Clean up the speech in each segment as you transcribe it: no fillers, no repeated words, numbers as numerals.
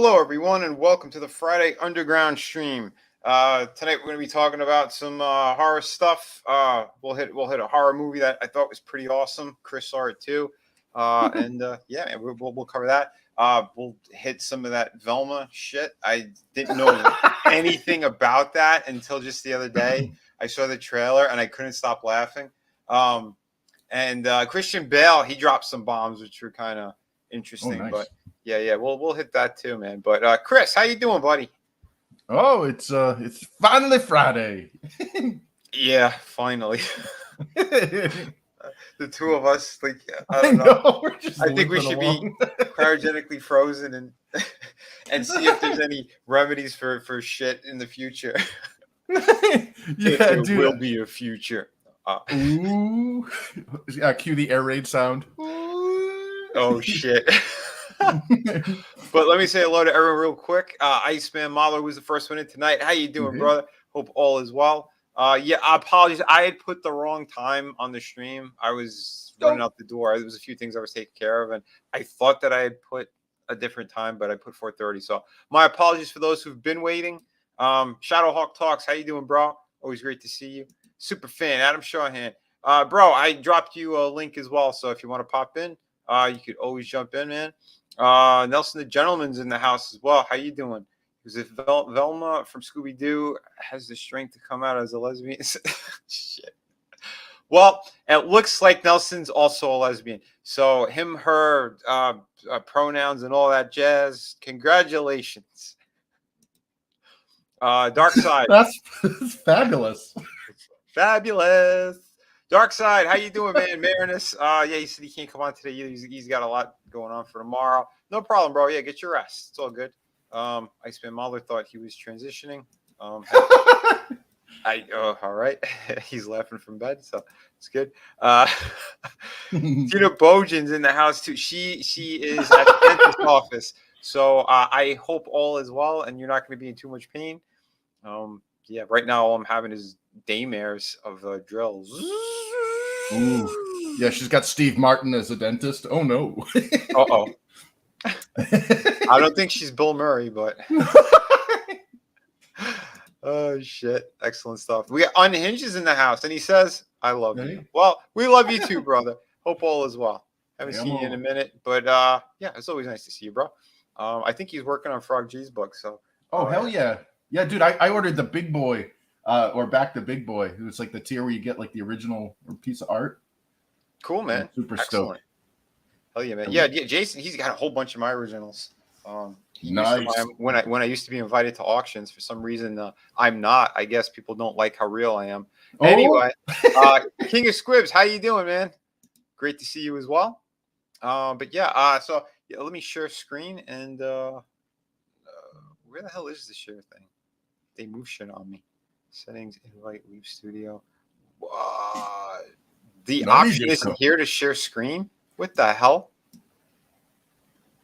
Hello, everyone, and welcome to the Friday Underground stream. Tonight we're going to be talking about some horror stuff. We'll hit a horror movie that I thought was pretty awesome. Chris saw it too, yeah, we'll cover that. We'll hit some of that Velma shit. I didn't know anything about that until just the other day. I saw the trailer and I couldn't stop laughing. And Christian Bale, he dropped some bombs, which were kind of interesting. Nice. But yeah, we'll hit that too, man. But Chris, how you doing, buddy? Oh, it's finally Friday. Yeah, finally. The two of us, like, I don't know. I think we should be cryogenically frozen and see if there's any remedies for shit in the future. Yeah, there will be a future. Ooh. Cue the air raid sound. Oh shit. But let me say hello to everyone real quick. Iceman Mahler was the first one in tonight. How you doing, brother? Hope all is well. Yeah, I apologize. I had put the wrong time on the stream. I was running out the door. There was a few things I was taking care of, and I thought that I had put a different time, but I put 4:30. So my apologies for those who've been waiting. Shadowhawk Talks, how you doing, bro? Always great to see you. Super fan, Adam Shawhan. Bro, I dropped you a link as well, so if you want to pop in, you could always jump in, man. Nelson the Gentleman's in the house as well. How you doing? Because if Velma from Scooby-Doo has the strength to come out as a lesbian. Shit. Well, it looks like Nelson's also a lesbian. So him, her, pronouns and all that jazz. Congratulations. Dark Side. That's fabulous. Fabulous. Dark Side, how you doing, man? Marinus. Yeah, he said he can't come on today either. He's got a lot going on for tomorrow. No problem, bro. Yeah, get your rest. It's all good. Iceman Mahler thought he was transitioning. All right. He's laughing from bed, so it's good. Tina Bojan's in the house too. She is at the dentist's office. So I hope all is well and you're not going to be in too much pain. Yeah, right now all I'm having is daymares of drills. Ooh. Yeah, she's got Steve Martin as a dentist. Oh no. Uh-oh. I don't think she's Bill Murray, but oh shit. Excellent stuff. We got Unhinged in the house, and he says, I love you. Well, we love you too, brother. Hope all is well. Haven't seen you in a minute, but yeah, it's always nice to see you, bro. I think he's working on Frog G's book, so hell yeah. Yeah, dude, I ordered the Big Boy, or Back the Big Boy. It was like the tier where you get like the original piece of art. Cool, man. I'm super stoked. Hell yeah, man. Yeah, Jason, he's got a whole bunch of my originals. Nice. When I used to be invited to auctions, for some reason I'm not. I guess people don't like how real I am. Oh. Anyway, King of Squibs, how you doing, man? Great to see you as well. But yeah, so yeah, let me share screen and where the hell is the share thing? They move shit on me. Settings, invite, leave studio. What? The option isn't here to share screen? What the hell?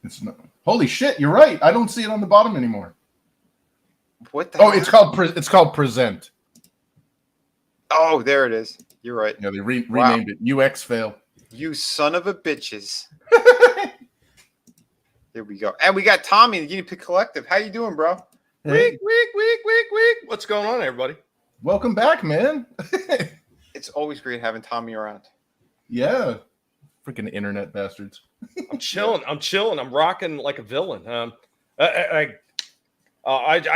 It's not. Holy shit! You're right. I don't see it on the bottom anymore. What the? Oh, hell? It's called Present. Oh, there it is. You're right. Yeah, they renamed it. UX fail. You son of a bitches. There we go. And we got Tommy, the Guinea Pig Collective. How you doing, bro? Week. What's going on, everybody? Welcome back, man. It's always great having Tommy around. Yeah. Freaking internet bastards. I'm chilling. I'm rocking like a villain. I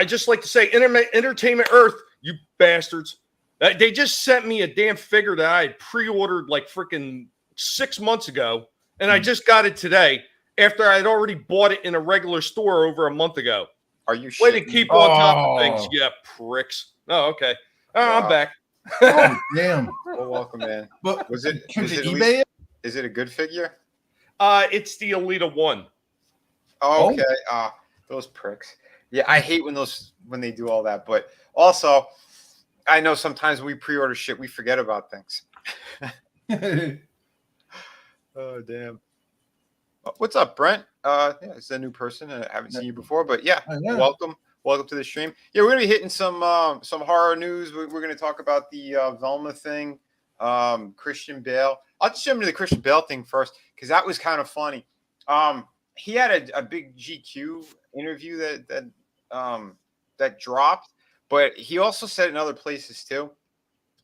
just like to say, Entertainment Earth, you bastards. They just sent me a damn figure that I had pre-ordered like freaking 6 months ago, and I just got it today after I had already bought it in a regular store over a month ago. Are you way to keep on top of things, you pricks? Oh, okay. I'm back. Oh, damn. Well, welcome, man. But was it eBay? Is it a good figure? It's the Alita 1. Oh, okay. Those pricks. Yeah, I hate when they do all that. But also, I know sometimes when we pre-order shit, we forget about things. Oh, damn. What's up, Brent? Yeah, it's a new person. I haven't seen you before, but yeah, welcome to the stream. Yeah, we're gonna be hitting some horror news. We're gonna talk about the Velma thing, Christian Bale. I'll just jump into the Christian Bale thing first because that was kind of funny. He had a big GQ interview that dropped, but he also said in other places too.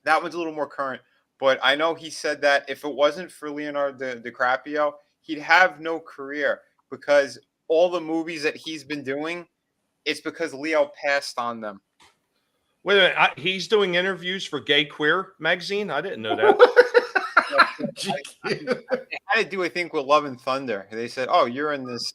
That one's a little more current, but I know he said that if it wasn't for Leonardo DiCaprio, he'd have no career because all the movies that he's been doing, it's because Leo passed on them. Wait a minute, he's doing interviews for Gay Queer magazine. I didn't know that. I had to do, I think, with Love and Thunder. They said, "Oh, you're in this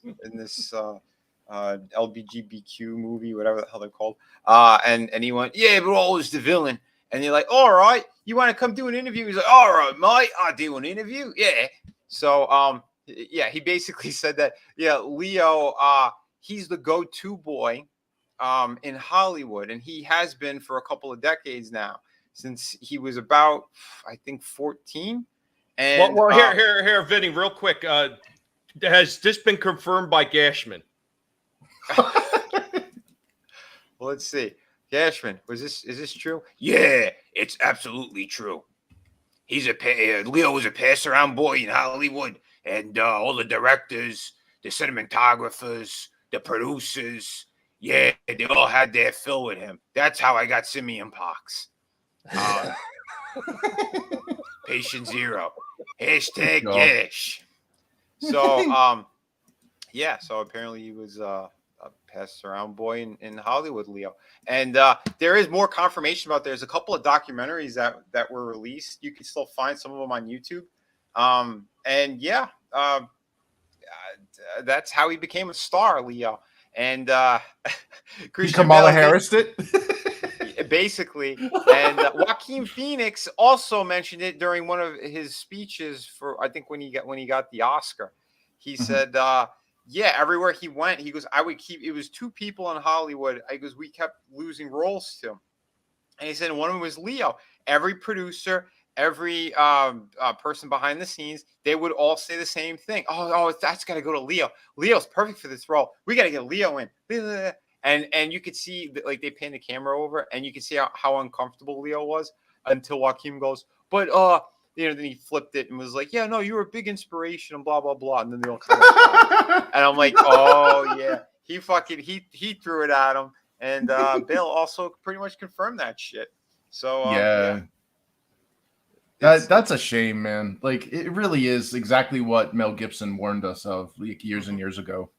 LGBTQ movie, whatever the hell they're called." And he went, "Yeah, but always the villain." And you're like, "All right, you want to come do an interview?" He's like, "All right, mate, I'll do an interview." Yeah. So yeah, he basically said that. Yeah, Leo, he's the go-to boy in Hollywood, and he has been for a couple of decades now, since he was about, I think, 14. And well, here, Vinny, real quick. Has this been confirmed by Gashman? Well, let's see. Gashman, is this true? Yeah, it's absolutely true. He's Leo was a pass around boy in Hollywood, and all the directors, the cinematographers, the producers, yeah, they all had their fill with him. That's how I got simian pox. Patient zero. Hashtag Gash. So yeah, so apparently he was a passed around boy in Hollywood, Leo. And there is more confirmation about there's a couple of documentaries that were released. You can still find some of them on YouTube. And yeah, that's how he became a star, Leo. And Kamala Harris it. Basically. And Joaquin Phoenix also mentioned it during one of his speeches for, I think, when he got the Oscar. He said, yeah, everywhere he went, he goes, it was two people in Hollywood. I goes, we kept losing roles to him. And he said one of them was Leo. Every producer, every person behind the scenes, they would all say the same thing. Oh, that's got to go to Leo. Leo's perfect for this role. We got to get Leo in. And you could see, like, they panned the camera over, and you could see how uncomfortable Leo was until Joaquin goes, but then he flipped it and was like, yeah, no, you were a big inspiration and blah, blah, blah. And then they all kind of and I'm like, oh, yeah. He threw it at him. And Bale also pretty much confirmed that shit. So, yeah. That's a shame, man. Like, it really is exactly what Mel Gibson warned us of like years and years ago.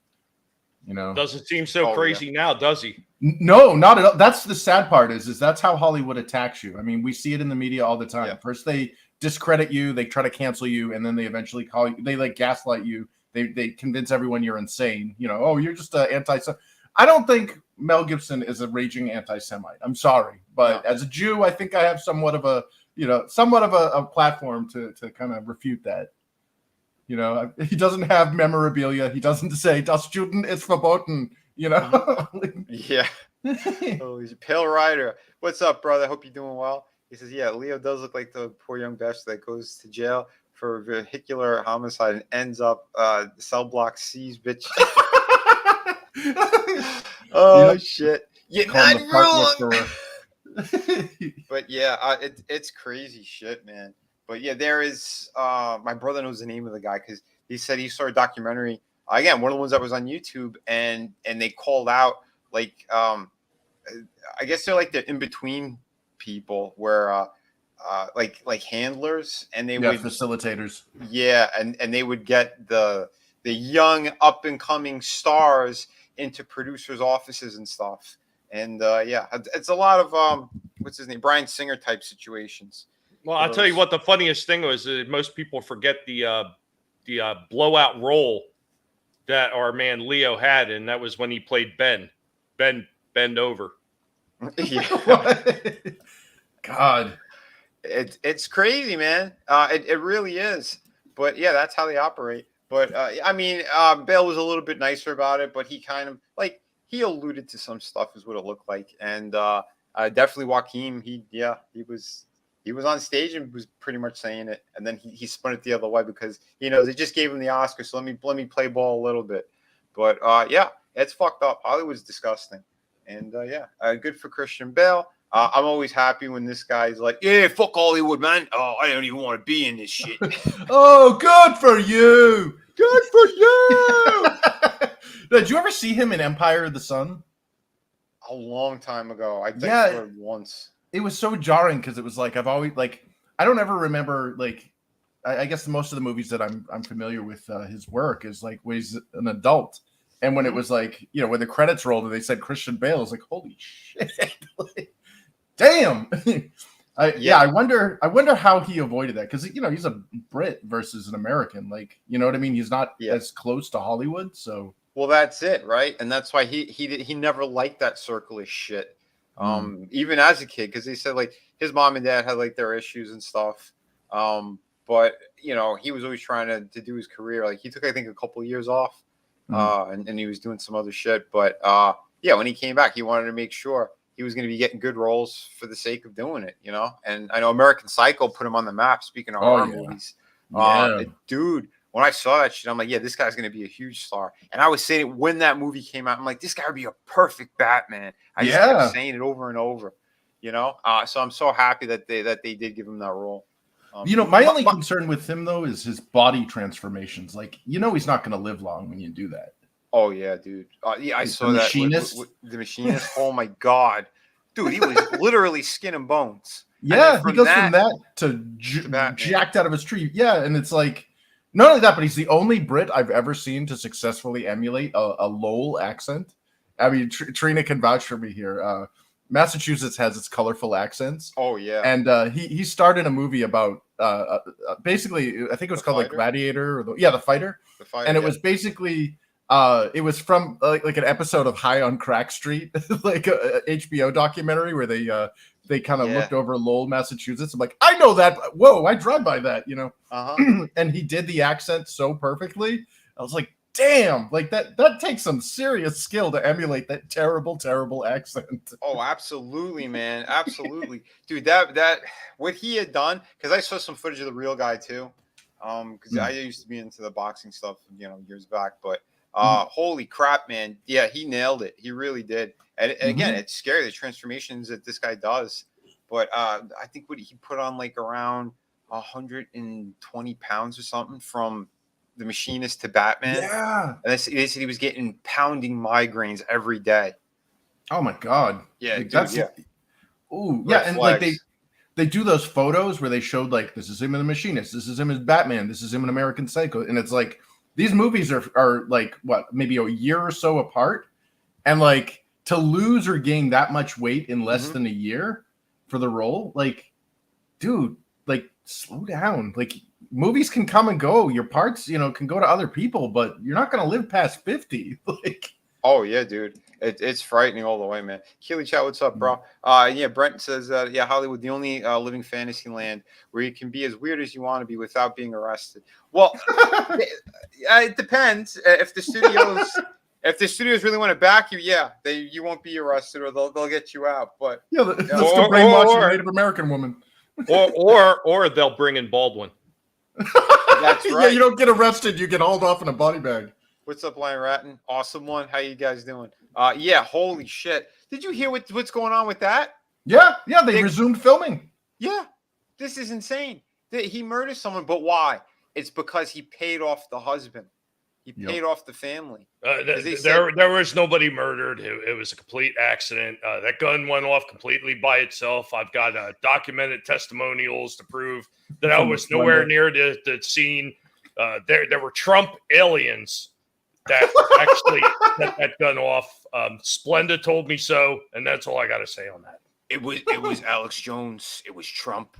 You know, doesn't seem so crazy now, does he? No, not at all. That's the sad part is that's how Hollywood attacks you. I mean, we see it in the media all the time. Yeah. First, they discredit you, they try to cancel you, and then they eventually call you. They like gaslight you. They convince everyone you're insane. You know, oh, you're just an anti-Semite. I don't think Mel Gibson is a raging anti-Semite. I'm sorry, but as a Jew, I think I have somewhat of a platform to kind of refute that. You know, he doesn't have memorabilia. He doesn't say "Das Juden ist verboten." You know. Yeah. Oh, he's a Pale Rider. What's up, brother? Hope you're doing well. He says, "Yeah, Leo does look like the poor young bastard that goes to jail for vehicular homicide and ends up cell block C's bitch." Oh shit! You're not wrong. But yeah, it's crazy shit, man. But yeah, there is. My brother knows the name of the guy because he said he saw a documentary. Again, one of the ones that was on YouTube, and they called out like, I guess they're like the in between people where, like handlers, and they would facilitators. Yeah, and they would get the young up and coming stars into producers' offices and stuff. And yeah, it's a lot of what's his name, Bryan Singer type situations. Well, I'll tell you what the funniest thing was. Most people forget the blowout role that our man Leo had, and that was when he played Ben Bend Over. Yeah. God, it's crazy, man. It really is. But yeah, that's how they operate. But I mean, Bale was a little bit nicer about it, but he kind of he alluded to some stuff is what it looked like. And definitely Joaquin, he was on stage and was pretty much saying it, and then he spun it the other way because they just gave him the Oscar, so let me play ball a little bit. But yeah, it's fucked up. Hollywood's disgusting, and yeah, good for Christian Bale. I'm always happy when this guy's like, yeah, fuck Hollywood, man. Oh, I don't even want to be in this shit. Oh, good for you. Good for you. Did you ever see him in Empire of the Sun? A long time ago. I think Yeah. once. It was so jarring because it was like I've always like I don't ever remember like I guess most of the movies that I'm familiar with his work is like when he's an adult, and when it was like when the credits rolled and they said Christian Bale, I was like holy shit, like, damn. I wonder how he avoided that because he's a Brit versus an American, like what I mean. He's not as close to Hollywood, so. Well, that's it, right? And that's why he never liked that circle-ish shit. Even as a kid, because he said like his mom and dad had like their issues and stuff. But he was always trying to do his career. Like he took, I think, a couple of years off, and he was doing some other shit. But when he came back, he wanted to make sure he was going to be getting good roles for the sake of doing it, And I know American Psycho put him on the map. Speaking of horror movies, dude. When I saw that shit, I'm like, yeah, this guy's going to be a huge star. And I was saying it when that movie came out. I'm like, this guy would be a perfect Batman. I just kept saying it over and over, So I'm so happy that they did give him that role. My only concern with him, though, is his body transformations. Like, he's not going to live long when you do that. Oh, yeah, dude. I saw that. With the Machinist. Oh, my God. Dude, he was literally skin and bones. Yeah, he goes from that to jacked out of his tree. Yeah, and it's like, not only that, but he's the only Brit I've ever seen to successfully emulate a Lowell accent. I mean, Trina can vouch for me here. Massachusetts has its colorful accents. Oh, yeah. And he starred in a movie about, basically, I think it was called like Gladiator. The Fighter. The Fighter, and it was basically, it was from like an episode of High on Crack Street, like a HBO documentary where they kind of looked over Lowell, Massachusetts. I'm like, I know that. Whoa, I drive by that, And he did the accent so perfectly. I was like, damn, like that takes some serious skill to emulate that terrible, terrible accent. Oh, absolutely, man. Absolutely. Dude, that what he had done, because I saw some footage of the real guy too. Because I used to be into the boxing stuff, years back. But holy crap, man. Yeah, he nailed it. He really did. And again, it's scary, the transformations that this guy does. But I think what he put on like around 120 pounds or something from the Machinist to Batman. Yeah. And they said he was getting pounding migraines every day. Oh my God. Yeah, like, dude, yeah. Ooh, yeah. And like they do those photos where they showed like, this is him in the Machinist, this is him as Batman, this is him in American Psycho. And it's like, these movies are like, what, maybe a year or so apart. And like, to lose or gain that much weight in less than a year for the role, like, dude, like, slow down. Like, movies can come and go. Your parts, can go to other people, but you're not going to live past 50. Like, oh yeah, dude, it's frightening all the way, man. Keely Chat, what's up, bro? Brent says, Hollywood, the only living fantasy land where you can be as weird as you want to be without being arrested. Well, it depends. If the studios really want to back you, you won't be arrested, or they'll get you out. But let's go brainwash a Native American woman, or they'll bring in Baldwin. That's right. Yeah, you don't get arrested; you get hauled off in a body bag. What's up, Lion Ratton? Awesome one. How you guys doing? Holy shit! Did you hear what's going on with that? Yeah, they resumed filming. Yeah, this is insane. He murdered someone, but why? It's because he paid off the husband. He paid off the family. There was nobody murdered. It was a complete accident. That gun went off completely by itself. I've got documented testimonials to prove that I was nowhere near the scene. There were Trump aliens that actually set that gun off. Splenda told me so, and that's all I got to say on that. It was Alex Jones. It was Trump.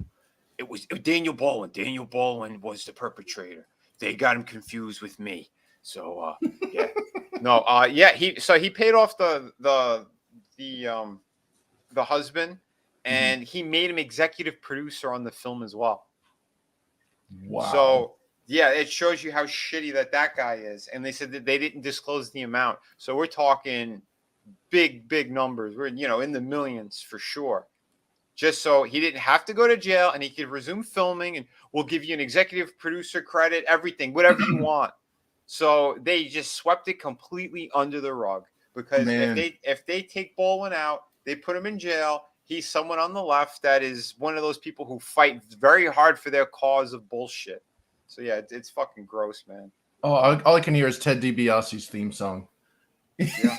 It was Daniel Baldwin. Daniel Baldwin was the perpetrator. They got him confused with me. So he paid off the husband, and he made him executive producer on the film as well. Wow. So it shows you how shitty that guy is. And they said that they didn't disclose the amount. So we're talking big numbers. We're in the millions for sure. Just so he didn't have to go to jail and he could resume filming, and we'll give you an executive producer credit, everything, whatever you want. So they just swept it completely under the rug, because if they take Baldwin out, they put him in jail. He's someone on the left that is one of those people who fight very hard for their cause of bullshit. So it's fucking gross, man. Oh, all I can hear is Ted DiBiase's theme song. Yeah.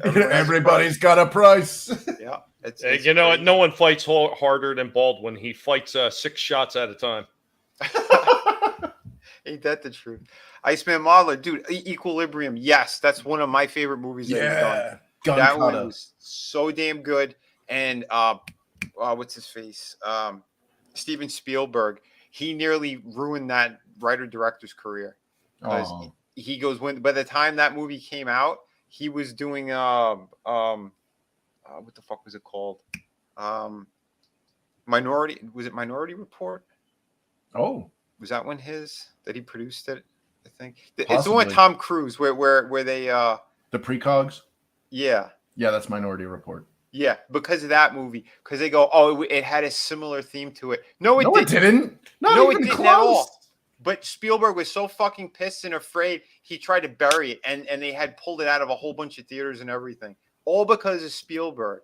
Everybody's got a price. Yeah. It's you know what? No one fights harder than Baldwin. He fights 6 shots at a time. Ain't that the truth? Iceman Modeler, dude. Equilibrium. Yes, that's one of my favorite movies that he's done. That one was so damn good. And what's his face? Steven Spielberg. He nearly ruined that writer-director's career. He goes by the time that movie came out, he was doing what the fuck was it called? Minority Report? Oh. Was that one that he produced it? I think it's the one with Tom Cruise where they the precogs. Yeah, that's Minority Report. Yeah, because of that movie, because they go, oh, it had a similar theme to it. No, it didn't. Not even close. At all. But Spielberg was so fucking pissed and afraid, he tried to bury it, and they had pulled it out of a whole bunch of theaters and everything, all because of Spielberg.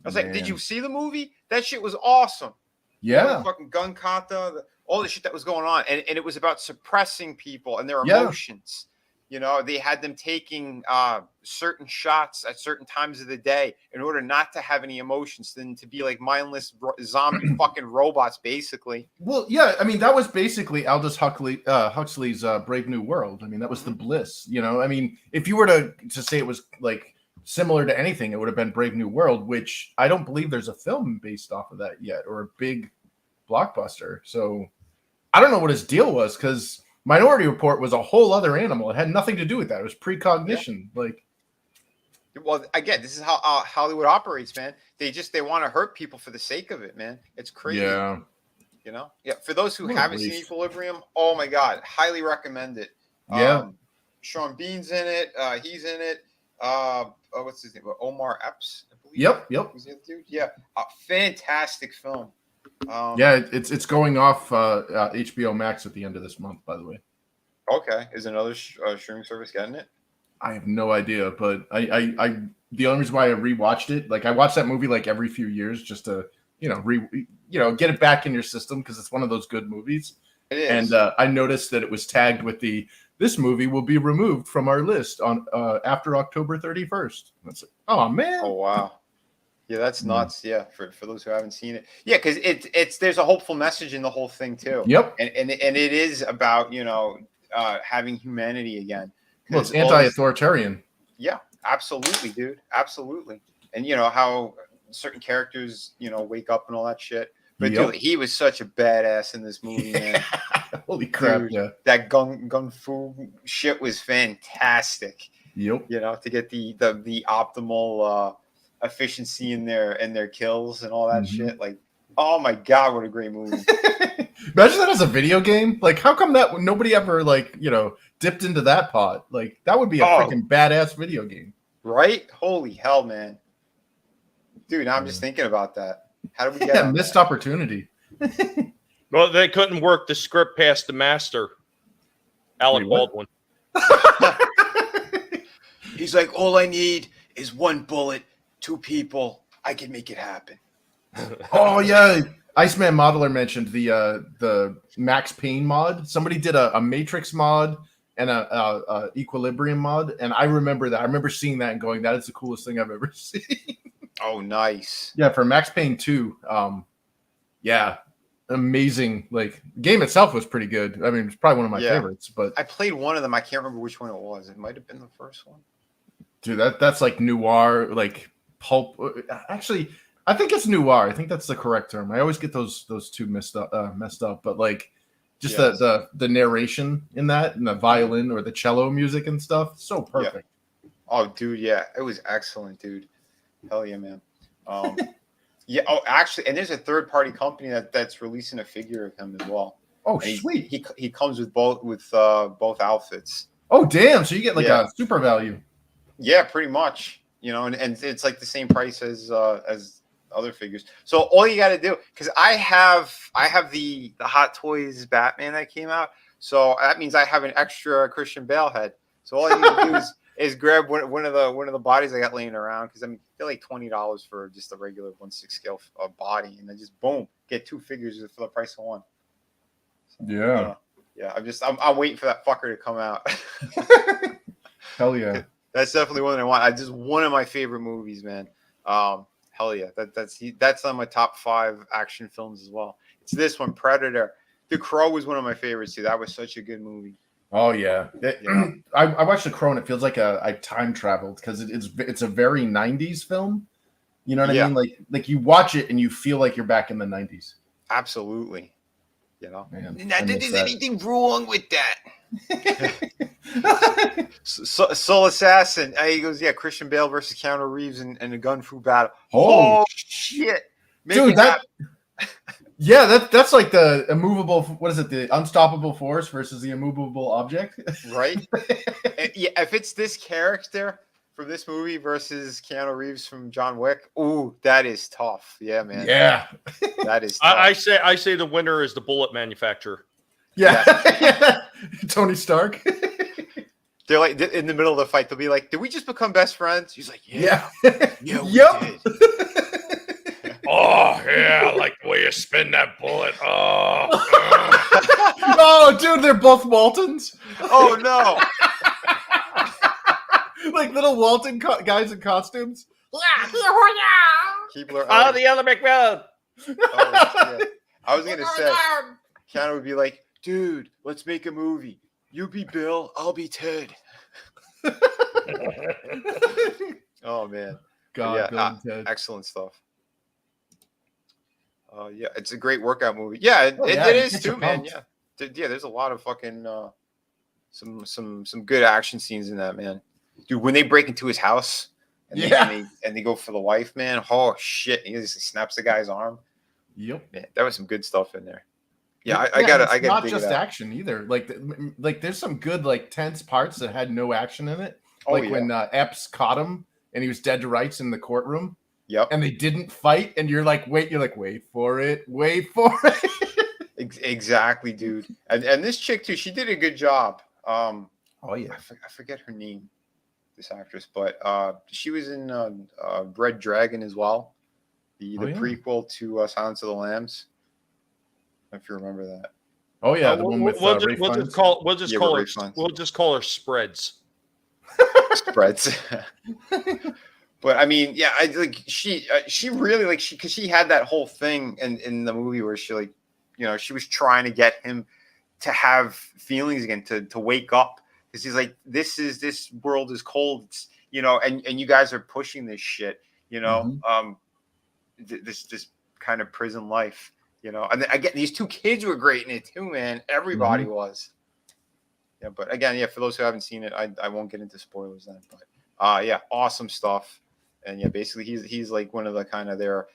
I was like, did you see the movie? That shit was awesome. Yeah, the fucking gun kata, all the shit that was going on, and it was about suppressing people and their emotions. You know, they had them taking certain shots at certain times of the day in order not to have any emotions, then to be like mindless zombie fucking robots, basically. Well, yeah, I mean, that was basically Aldous Huxley's Brave New World. I mean, that was the bliss. You know, I mean, if you were to say it was like similar to anything, it would have been Brave New World, which I don't believe there's a film based off of that yet, or a big blockbuster. So I don't know what his deal was, because Minority Report was a whole other animal. It had nothing to do with that. It was precognition. Yeah. Well, again, this is how Hollywood operates, man. They want to hurt people for the sake of it, man. It's crazy. Yeah. You know? Yeah. For those who haven't seen Equilibrium, oh my God, highly recommend it. Yeah. Sean Bean's in it. He's in it. What's his name? Omar Epps, I believe. Yep. He's the dude. Yeah. Fantastic film. Yeah, it's going off HBO Max at the end of this month, by the way. Okay, is another streaming service getting it? I have no idea, but I the only reason why I rewatched it, like I watch that movie like every few years just to get it back in your system, because it's one of those good movies. It is. And I noticed that it was tagged with this movie will be removed from our list on after October 31st. That's like, oh man. Oh wow. Yeah, that's nuts. Yeah, for those who haven't seen it. Yeah, because it's there's a hopeful message in the whole thing too. Yep. And it is about having humanity again. Well, it's anti-authoritarian. Yeah, absolutely, dude. Absolutely. And how certain characters wake up and all that shit. But dude, he was such a badass in this movie, man. Holy crap! Dude, yeah, that gun fu shit was fantastic. Yep. To get the optimal efficiency in their kills and all that shit. Like, oh my God, what a great movie. Imagine that as a video game. Like, how come that nobody ever dipped into that pot? Like, that would be a freaking badass video game. Right? Holy hell, man. Dude, now I'm just thinking about that. How did we get on missed opportunity? Well, they couldn't work the script past the master, Alec Baldwin. He's like, all I need is one bullet, 2 people. I can make it happen. Oh yeah, Iceman Modeler mentioned the Max Payne mod. Somebody did a Matrix mod and a Equilibrium mod, and I remember that. I remember seeing that and going, "That is the coolest thing I've ever seen." Oh, nice. Yeah, for Max Payne 2. Yeah, amazing. Like, game itself was pretty good. I mean, it's probably one of my favorites. But I played one of them. I can't remember which one it was. It might have been the first one. Dude, that's like noir, like pulp. Actually, I think it's noir. I think that's the correct term. I always get those two messed up. But like, just the narration in that, and the violin or the cello music and stuff, so perfect. Yeah. Oh, dude, yeah, it was excellent, dude. Hell yeah, man. Yeah. Oh, actually, and there's a third-party company that's releasing a figure of him as well. Oh, sweet. He comes with both outfits. Oh, damn! So you get like a super value. Yeah, pretty much. And it's like the same price as other figures. So all you got to do, because I have the Hot Toys Batman that came out, so that means I have an extra Christian Bale head. So all you need to do is grab one of the bodies I got laying around, because they're like $20 for just a regular 1/6 scale body, and then just boom, get 2 figures for the price of one. So, yeah. I'm waiting for that fucker to come out. Hell yeah. That's definitely one I want. I just one of my favorite movies, man. Hell yeah, that's on my top 5 action films as well. It's this one, Predator. The Crow was one of my favorites too. That was such a good movie. Oh yeah, I watched The Crow and it feels like I time traveled because it's a very '90s film. You know what I mean? Like you watch it and you feel like you're back in the '90s. Absolutely. Man, not that there's anything wrong with that. Soul Assassin. He goes, yeah, Christian Bale versus Keanu Reeves in a gun fu battle. Oh shit, dude! That's like the immovable. What is it? The unstoppable force versus the immovable object, right? Yeah, if it's this character from this movie versus Keanu Reeves from John Wick, ooh, that is tough. Yeah, man. Yeah, that is tough. I say the winner is the bullet manufacturer. Yeah. Tony Stark. They're like in the middle of the fight. They'll be like, "Did we just become best friends?" He's like, "Yeah, yeah, we did." Oh yeah, I like the way you spin that bullet. Oh, oh, dude, they're both Waltons. Oh no. Like little Walton guys in costumes. Keebler, the other McMillan. Oh, shit. I was gonna say, Keanu would be like, "Dude, let's make a movie. You be Bill, I'll be Ted." Oh man, God, Bill and Ted. Excellent stuff. Yeah, it's a great workout movie. Yeah, it is too, man. Yeah, there's a lot of fucking some good action scenes in that, man. Dude, when they break into his house and they go for the wife, man. Oh shit! He just snaps the guy's arm. Yep, man, that was some good stuff in there. Yeah, I gotta. Not just action either. Like there's some good like tense parts that had no action in it. Like when Epps caught him and he was dead to rights in the courtroom. Yep. And they didn't fight, and you're like, wait for it. Exactly, dude. And this chick too, she did a good job. Oh yeah, I forget her name, this actress, but she was in Red Dragon as well, the prequel to Silence of the Lambs. If you remember that. Oh yeah, the one with we'll just call her Spreads. Spreads. But I mean, yeah, I like she really like because she had that whole thing in the movie where she like, she was trying to get him to have feelings again, to wake up, because he's like, this world is cold, it's, and you guys are pushing this shit, this kind of prison life, and then again, these 2 kids were great in it too, man. Everybody was. Yeah, but again, for those who haven't seen it, I won't get into spoilers then, but yeah, awesome stuff. And yeah, basically he's like one of the kind of their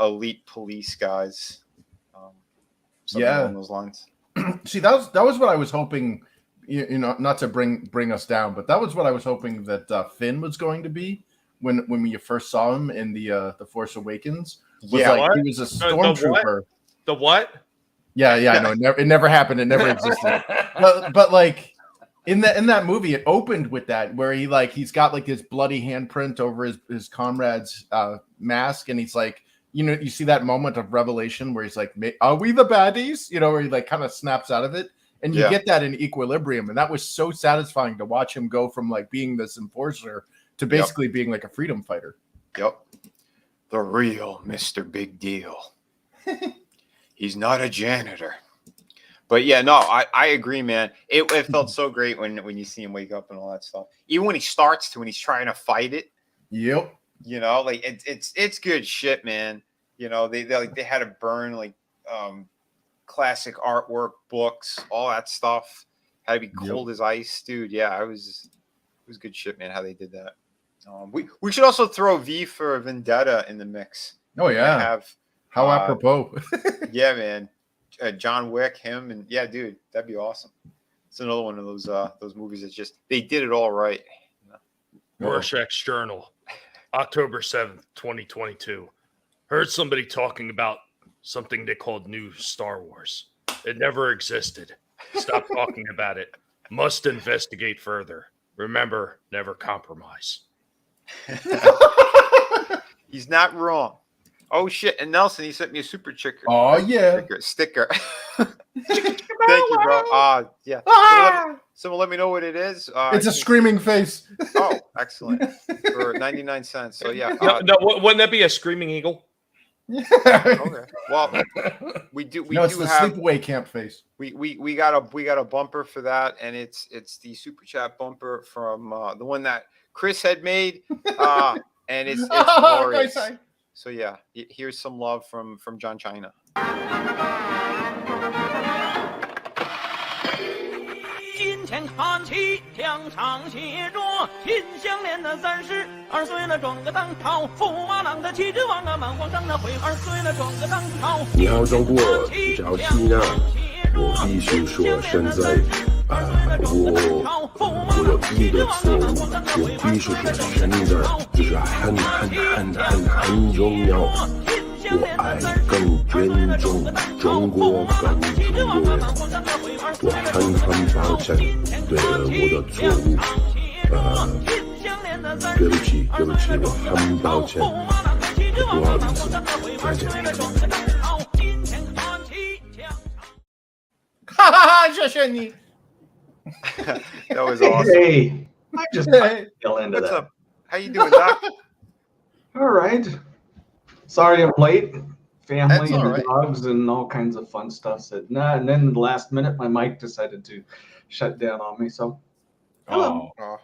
elite police guys. Along those lines. See, that was what I was hoping. Not to bring us down, but that was what I was hoping that Finn was going to be when we first saw him in the Force Awakens. He was a stormtrooper. The what? Yeah, I know. It never happened. It never existed. but like. In that movie, it opened with that where he's got like his bloody handprint over his comrade's mask, and he's like, you see that moment of revelation where he's like, "Are we the baddies?" Where he like kind of snaps out of it, and you get that in Equilibrium, and that was so satisfying to watch him go from like being this enforcer to basically being like a freedom fighter. Yep, the real Mr. Big Deal. He's not a janitor. But yeah, no, I agree, man. It felt so great when you see him wake up and all that stuff. Even when he starts to, when he's trying to fight it. Yep. Like it's good shit, man. They had to burn like classic artwork, books, all that stuff. Had to be cold as ice, dude. Yeah, it was good shit, man. How they did that. We should also throw V for Vendetta in the mix. Oh yeah. How apropos. Yeah, man. John Wick, him, and yeah, dude, that'd be awesome. It's another one of those movies that just they did it all right. Rorschach's Journal, October 7th, 2022. Heard somebody talking about something they called New Star Wars. It never existed. Stop talking about it. Must investigate further. Remember, never compromise. He's not wrong. Oh shit! And Nelson, he sent me a super chicker. Oh yeah, sticker. Thank you, bro. Yeah. someone let me know what it is. It's a screaming face. Oh, excellent. For 99 cents. So yeah. Wouldn't that be a screaming eagle? Okay. Well, we do it's the have sleepaway camp face. We got a bumper for that, and it's the super chat bumper from the one that Chris had made, and it's glorious. So yeah, here's some love from John China. 金钱看齐，墙上写着秦香莲的32岁了，装个当朝，驸马郎的气质旺啊，满皇上的会2岁了，装个当朝。你好，中国，我叫缇娜，我必须说，现在我有第一个错误，我必须说，现在就是很重要。 我爱更尊重中国更中国人，我很抱歉对我的错误，对不起，我很抱歉，不好意思，再见。哈哈哈！谢谢你。That was awesome. Hey, I just fell into What's that. up? How you doing, Doc? All right. Sorry I'm late. Family That's and all right. dogs and all kinds of fun stuff. Said nah, and then the last minute my mic decided to shut down on me. So hello. Oh.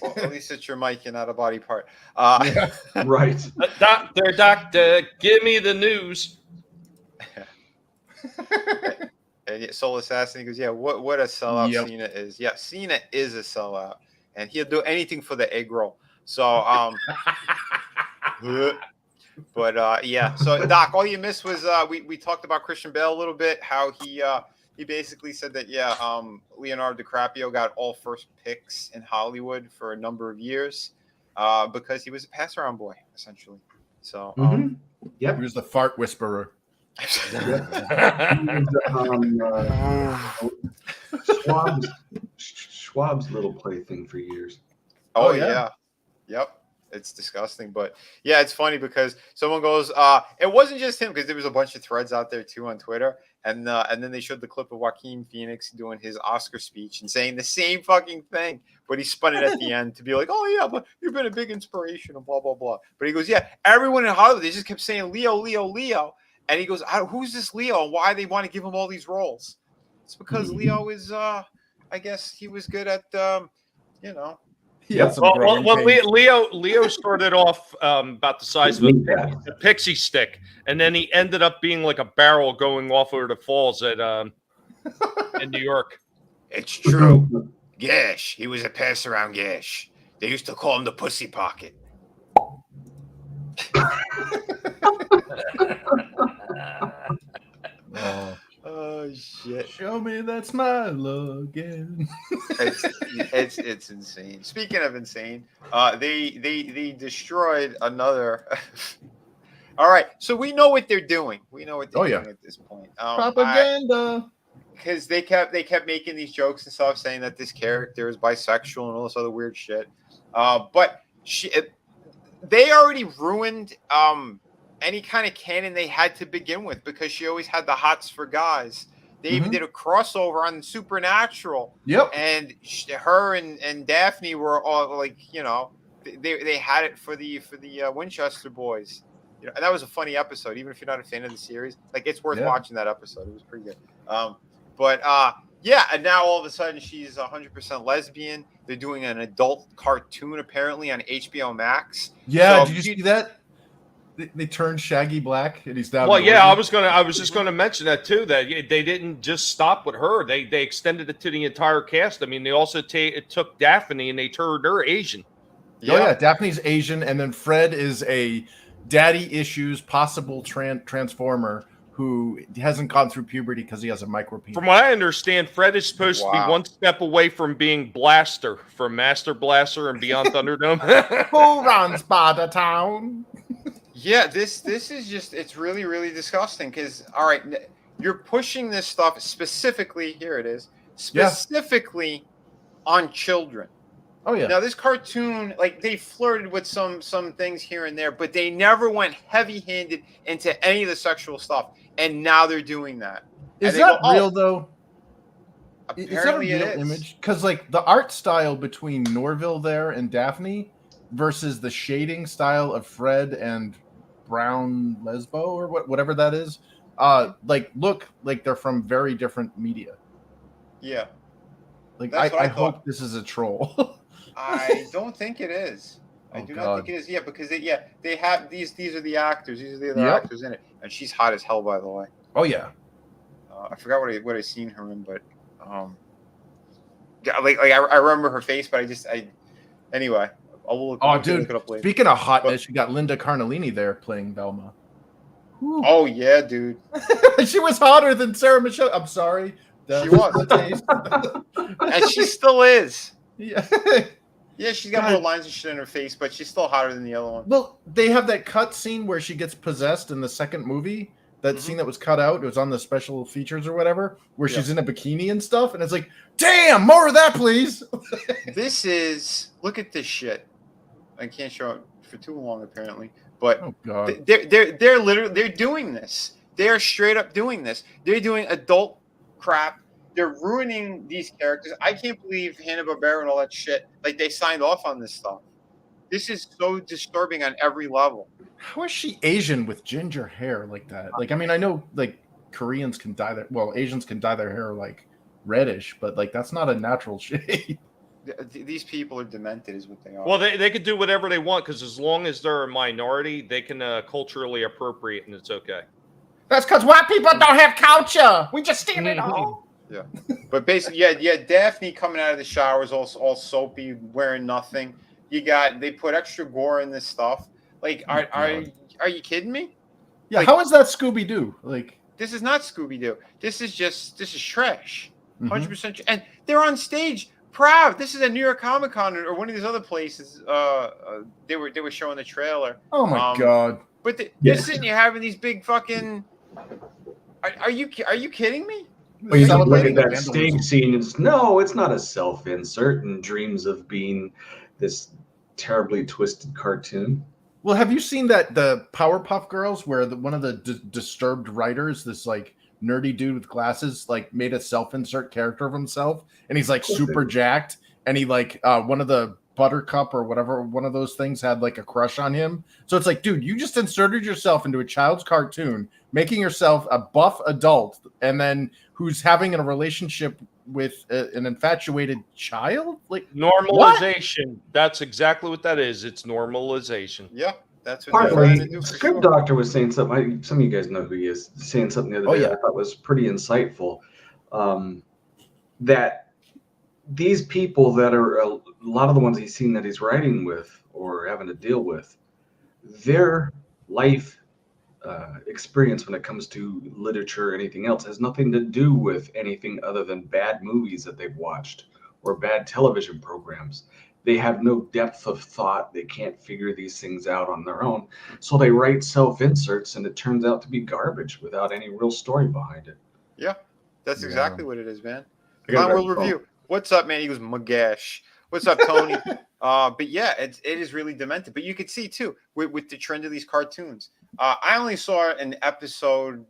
Well, at least it's your mic and not a body part. Right. Doctor, give me the news. And Soul Assassin, he goes, yeah, what a sellout Yep. Cena is. Yeah, Cena is a sellout, and he'll do anything for the egg roll. So but yeah, so Doc, all you missed was we talked about Christian Bale a little bit, how he basically said that Leonardo DiCaprio got all first picks in Hollywood for a number of years because he was a pass around boy essentially. So Yep. He was the fart whisperer. Schwab's little plaything for years. Oh yeah. Yep. It's disgusting, but yeah, it's funny because someone goes, it wasn't just him, because there was a bunch of threads out there too on Twitter, and then they showed the clip of Joaquin Phoenix doing his Oscar speech and saying the same fucking thing, but he spun it at the end to be like, oh yeah, but you've been a big inspiration and blah blah blah. But he goes, yeah, everyone in Hollywood, they just kept saying Leo, Leo, Leo, and he goes, who's this Leo and why they want to give him all these roles? It's because Leo is, I guess he was good at, Yep. Well, Leo started off about the size of a pixie stick, and then he ended up being like a barrel going off over the falls at in New York. It's true. Gash. He was a pass around Gash. They used to call him the Pussy Pocket. Oh shit! Show me that smile again. It's insane. Speaking of insane, they destroyed another. All right, so we know what they're doing. We know what they're doing at this point. Propaganda. Because they kept making these jokes and stuff, saying that this character is bisexual and all this other weird shit. But they already ruined any kind of canon they had to begin with, because she always had the hots for guys. They even did a crossover on Supernatural. Yep. And her and Daphne were all like, they had it for the Winchester boys. And that was a funny episode, even if you're not a fan of the series. Like, it's worth watching that episode. It was pretty good. And now all of a sudden she's 100% lesbian. They're doing an adult cartoon apparently on HBO Max. Yeah, So, did you see that? They turned Shaggy black, and he's down. Well, yeah, I was just gonna mention that too. That they didn't just stop with her; they extended it to the entire cast. I mean, they also took Daphne and they turned her Asian. Oh yeah, Daphne's Asian, and then Fred is a daddy issues possible transformer who hasn't gone through puberty because he has a micro penis. From what I understand, Fred is supposed to be one step away from being Blaster from Master Blaster and Beyond Thunderdome. Who runs Sparta Town? Yeah, this is just, it's really, really disgusting because, all right, you're pushing this stuff specifically, here it is, specifically on children. Oh, yeah. Now, this cartoon, like, they flirted with some things here and there, but they never went heavy-handed into any of the sexual stuff, and now they're doing that. Is that real, though? Apparently is that a real image? Because like the art style between Norville there and Daphne versus the shading style of Fred and Brown Lesbo or whatever that is, like look like they're from very different media. Yeah. Like That's what I hope thought. this is a troll. I don't think it is. I do not think it is. Yeah, because they have these are the actors. These are the other actors in it, and she's hot as hell, by the way. Oh yeah. I forgot what I seen her in, but yeah, like I remember her face, but anyway. I'll look it up later. Speaking of hotness, you got Linda Cardellini there playing Velma. Whew. Oh yeah, dude. She was hotter than Sarah Michelle. I'm sorry. She was. And she still is. Yeah. Yeah, she's got more lines and shit in her face, but she's still hotter than the other one. Well, they have that cut scene where she gets possessed in the second movie. That scene that was cut out, it was on the special features or whatever, where she's in a bikini and stuff, and it's like, damn, more of that, please. Look at this shit. I can't show it for too long, apparently, but they're literally doing this. They're straight up doing this. They're doing adult crap. They're ruining these characters. I can't believe Hanna-Barbera and all that shit. Like, they signed off on this stuff. This is so disturbing on every level. How is she Asian with ginger hair like that? Like, I mean, I know like Koreans can dye Asians can dye their hair like reddish, but like that's not a natural shade. These people are demented, is what they are. Well, they could do whatever they want because as long as they're a minority, they can culturally appropriate, and it's okay. That's because white people don't have culture. We just steal it all. Yeah, but basically, yeah. Daphne coming out of the showers all soapy, wearing nothing. They put extra gore in this stuff. Like, are you kidding me? Yeah, like, how is that Scooby Doo? Like, this is not Scooby Doo. This is trash, 100%. And they're on stage proud. This is a New York Comic Con or one of these other places. They were showing the trailer. Oh my god! But they're sitting here having these big fucking. Are you kidding me? Well, you look at that stage scene. It's not a self-insert and dreams of being this terribly twisted cartoon. Well, have you seen the Powerpuff Girls where one of the disturbed writers, this like nerdy dude with glasses, like made a self-insert character of himself, and he's like super jacked, and he like one of the Buttercup or whatever one of those things had like a crush on him. So it's like, dude, you just inserted yourself into a child's cartoon, making yourself a buff adult, and then who's having a relationship with an infatuated child. Like normalization. What? That's exactly what that is. It's normalization. Yeah, that's what partly. Script Doctor was saying something. Some of you guys know who he is. Saying something the other day I thought was pretty insightful. That these people that are a lot of the ones he's seen that he's writing with or having to deal with, their life experience when it comes to literature or anything else has nothing to do with anything other than bad movies that they've watched or bad television programs. They have no depth of thought. They can't figure these things out on their own. So they write self-inserts and it turns out to be garbage without any real story behind it. Yeah, that's exactly what it is, man. Clown World Review. What's up, man? He goes, Magash. What's up, Tony? But yeah, it is really demented. But you could see too with the trend of these cartoons. I only saw an episode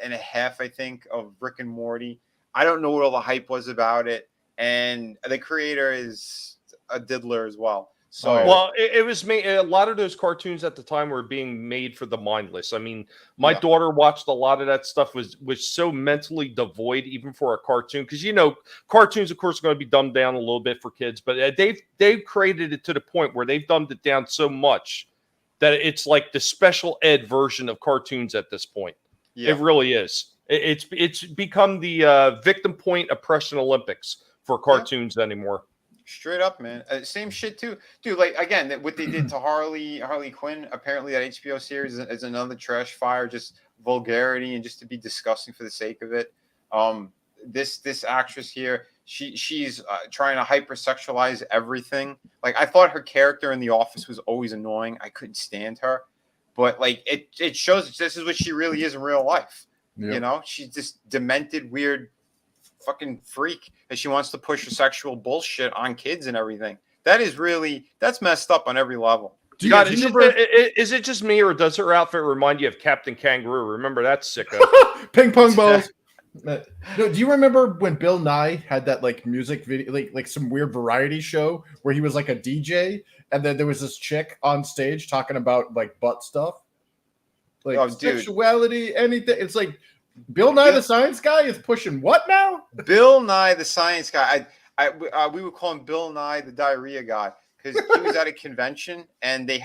and a half, I think, of Rick and Morty. I don't know what all the hype was about it, and the creator is a diddler as well. So, well, it was made. A lot of those cartoons at the time were being made for the mindless. I mean, my daughter watched a lot of that stuff. Was so mentally devoid, even for a cartoon, because cartoons, of course, are going to be dumbed down a little bit for kids. But they've created it to the point where they've dumbed it down so much that it's like the special ed version of cartoons at this point. Yeah. It really is. It's become the victim point oppression Olympics for cartoons anymore. Straight up, man. Same shit too, dude. Like again, what they did to Harley Quinn. Apparently, that HBO series is another trash fire, just vulgarity and just to be disgusting for the sake of it. This actress here, she's trying to hypersexualize everything. Like I thought her character in The Office was always annoying. I couldn't stand her, but like it shows this is what she really is in real life. Yep. You know, she's this demented, weird fucking freak and she wants to push her sexual bullshit on kids and everything. That's messed up on every level. Is it just me or does her outfit remind you of Captain Kangaroo? Remember that sicko? Ping pong balls. No, do you remember when Bill Nye had that like music video, like some weird variety show where he was like a DJ, and then there was this chick on stage talking about like butt stuff, like sexuality, anything. It's like Bill Nye the Science Guy is pushing what now? Bill Nye the Science Guy. We would call him Bill Nye the Diarrhea Guy because he was at a convention and they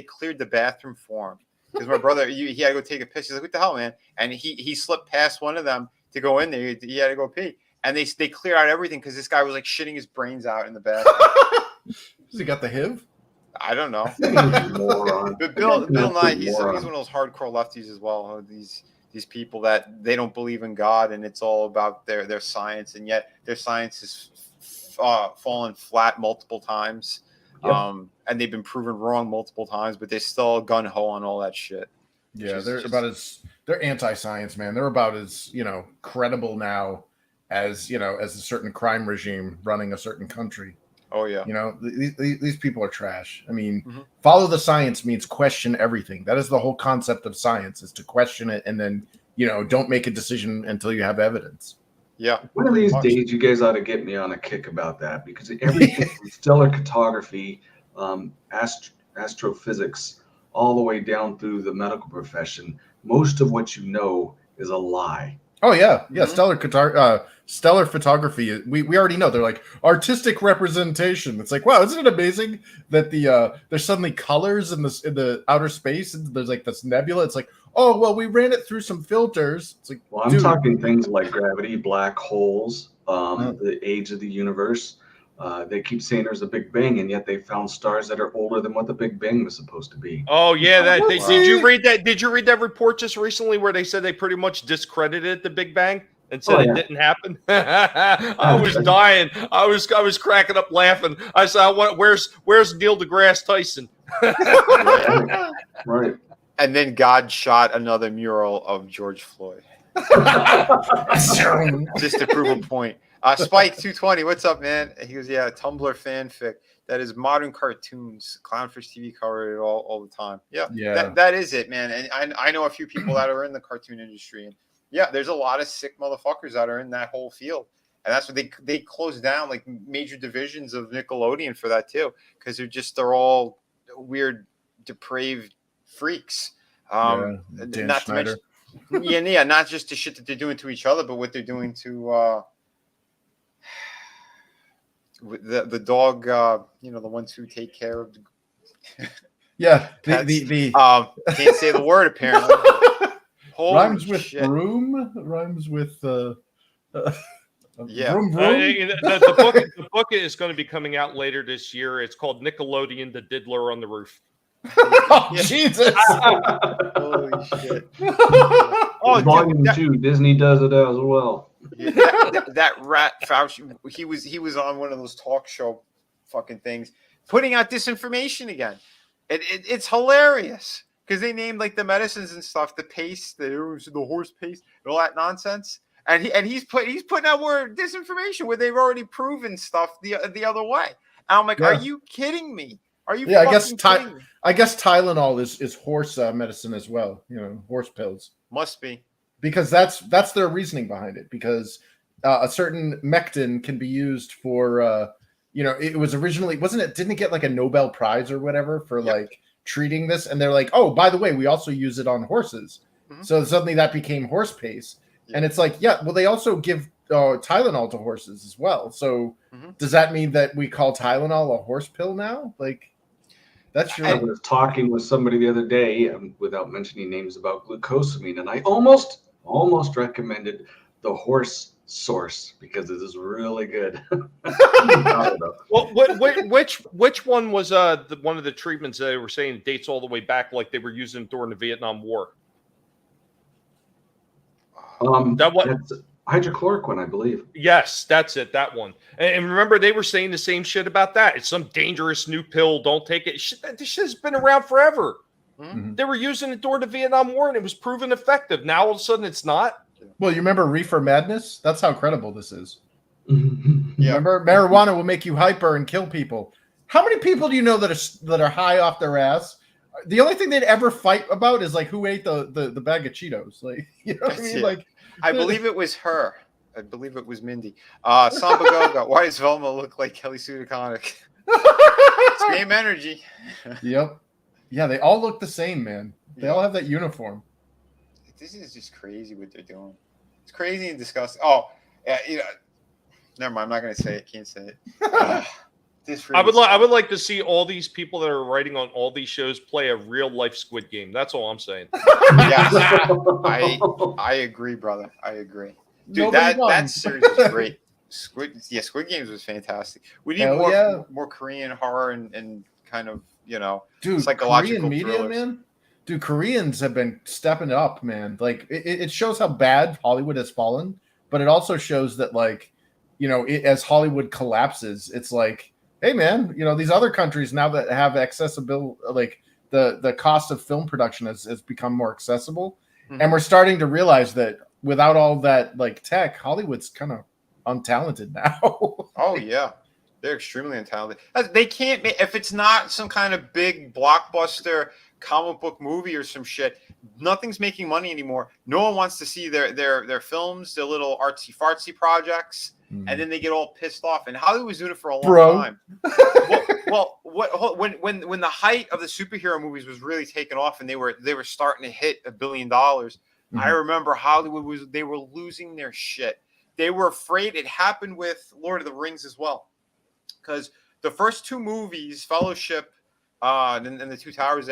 cleared the bathroom for him because my brother he had to go take a piss. He's like, "What the hell, man?" And he slipped past one of them to go in there. He had to go pee, and they cleared out everything because this guy was like shitting his brains out in the bathroom. Has he got the HIV? I don't know. But Bill Nye, he's one of those hardcore lefties as well. These people that they don't believe in God and it's all about their science, and yet their science has fallen flat multiple times. Yep. And they've been proven wrong multiple times, but they're still gun ho on all that shit. Yeah, they're anti-science, man. They're about as credible now as a certain crime regime running a certain country. Oh yeah, these people are trash. I mean, follow the science means question everything. That is the whole concept of science: is to question it and then don't make a decision until you have evidence. Yeah. One of these days, you guys ought to get me on a kick about that because everything from stellar cartography, astrophysics, all the way down through the medical profession, most of what you know is a lie. Oh yeah. Stellar photography. We already know. They're like artistic representation. It's like, wow, isn't it amazing that there's suddenly colors in the outer space and there's like this nebula. It's like, oh well, we ran it through some filters. It's like, well, I'm talking things like gravity, black holes, the age of the universe. They keep saying there's a Big Bang, and yet they found stars that are older than what the Big Bang was supposed to be. Oh yeah, did you read that? Did you read that report just recently where they said they pretty much discredited the Big Bang and said it didn't happen? I was dying. I was cracking up laughing. I said, "Where's Neil deGrasse Tyson?" Right. And then God shot another mural of George Floyd just to prove a point. Spike 220, what's up, man? He goes, yeah, Tumblr fanfic. That is modern cartoons. Clownfish TV covered it all the time. Yeah. That is it, man. And I know a few people that are in the cartoon industry. And yeah, there's a lot of sick motherfuckers that are in that whole field. And that's what they closed down like major divisions of Nickelodeon for that too. Because they're all weird, depraved freaks. Dan not Schneider. To mention, not just the shit that they're doing to each other, but what they're doing to the dog, the ones who take care of the can't say the word apparently. Rhymes with shit. broom. Rhymes with yeah. Vroom, vroom. The book is going to be coming out later this year. It's called Nickelodeon: The Diddler on the Roof. Oh, Jesus! Holy shit! Volume 2, Disney does it as well. Yeah, that rat Fauci, he was on one of those talk show fucking things, putting out disinformation again. It's hilarious because they named like the medicines and stuff, the paste, the horse paste, and all that nonsense. And he's putting out more disinformation where they've already proven stuff the other way. And I'm like, are you kidding me? Are you? Yeah, I guess Tylenol is horse medicine as well. Horse pills must be, because that's their reasoning behind it. Because a certain mectin can be used for it was originally didn't it get like a Nobel Prize or whatever for like treating this? And they're like, oh, by the way, we also use it on horses. So suddenly that became horse paste, and it's like, well, they also give Tylenol to horses as well. So does that mean that we call Tylenol a horse pill now? Like. I was talking with somebody the other day, without mentioning names, about glucosamine, and I almost recommended the horse source because it is really good. Well, which one was one of the treatments that they were saying dates all the way back, like they were using during the Vietnam War? That's hydrochloroquine, I believe. Yes, that's it. That one. And remember, they were saying the same shit about that. It's some dangerous new pill. Don't take it. This shit has been around forever. They were using it during the Vietnam War, and it was proven effective. Now all of a sudden, it's not. Well, you remember Reefer Madness? That's how credible this is. Remember, marijuana will make you hyper and kill people. How many people do you know that are high off their ass, The only thing they'd ever fight about is like who ate the bag of Cheetos. Like, you know what I mean? Like, I believe it was her. I believe it was Mindy. Samba Goga. Why does Velma look like Kelly Sue DeConnick? Same energy. Yep. Yeah, they all look the same, man. They all have that uniform. This is just crazy what they're doing. It's crazy and disgusting. Oh, yeah, never mind. I'm not gonna say it. Can't say it. I would like to see all these people that are writing on all these shows play a real life Squid Game. That's all I'm saying. Yes, I agree, brother. I agree. Dude, that series was great. Squid Games was fantastic. We need more Korean horror and kind of psychological Korean media, thrillers. man. Dude, Koreans have been stepping up, man. Like it shows how bad Hollywood has fallen, but it also shows that as Hollywood collapses, it's like, hey man, these other countries now that have accessibility, like the cost of film production has become more accessible. Mm-hmm. And we're starting to realize that without all that like tech, Hollywood's kind of untalented now. Oh yeah. They're extremely untalented. They can't make, if it's not some kind of big blockbuster comic book movie or some shit, nothing's making money anymore. No one wants to see their films, their little artsy fartsy projects, and then they get all pissed off. And Hollywood was doing it for a long time. When the height of the superhero movies was really taking off, and they were starting to hit $1 billion, I remember Hollywood they were losing their shit. They were afraid. It happened with Lord of the Rings as well, because the first two movies, Fellowship, and the Two Towers,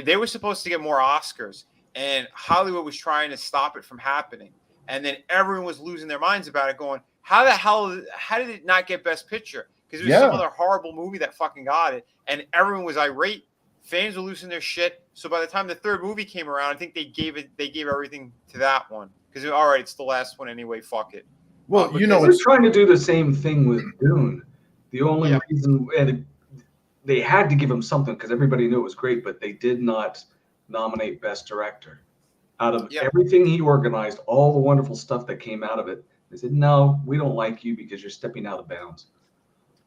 they were supposed to get more Oscars, and Hollywood was trying to stop it from happening. And then everyone was losing their minds about it, going, how did it not get Best Picture? Because it was some other horrible movie that fucking got it, and everyone was irate. Fans were losing their shit. So by the time the third movie came around, I think they gave everything to that one, because all right, it's the last one anyway. Fuck it. Well, they're trying to do the same thing with Dune. The only reason, and they had to give him something because everybody knew it was great, but they did not nominate Best Director. Out of everything he organized, all the wonderful stuff that came out of it, they said, no, we don't like you because you're stepping out of bounds.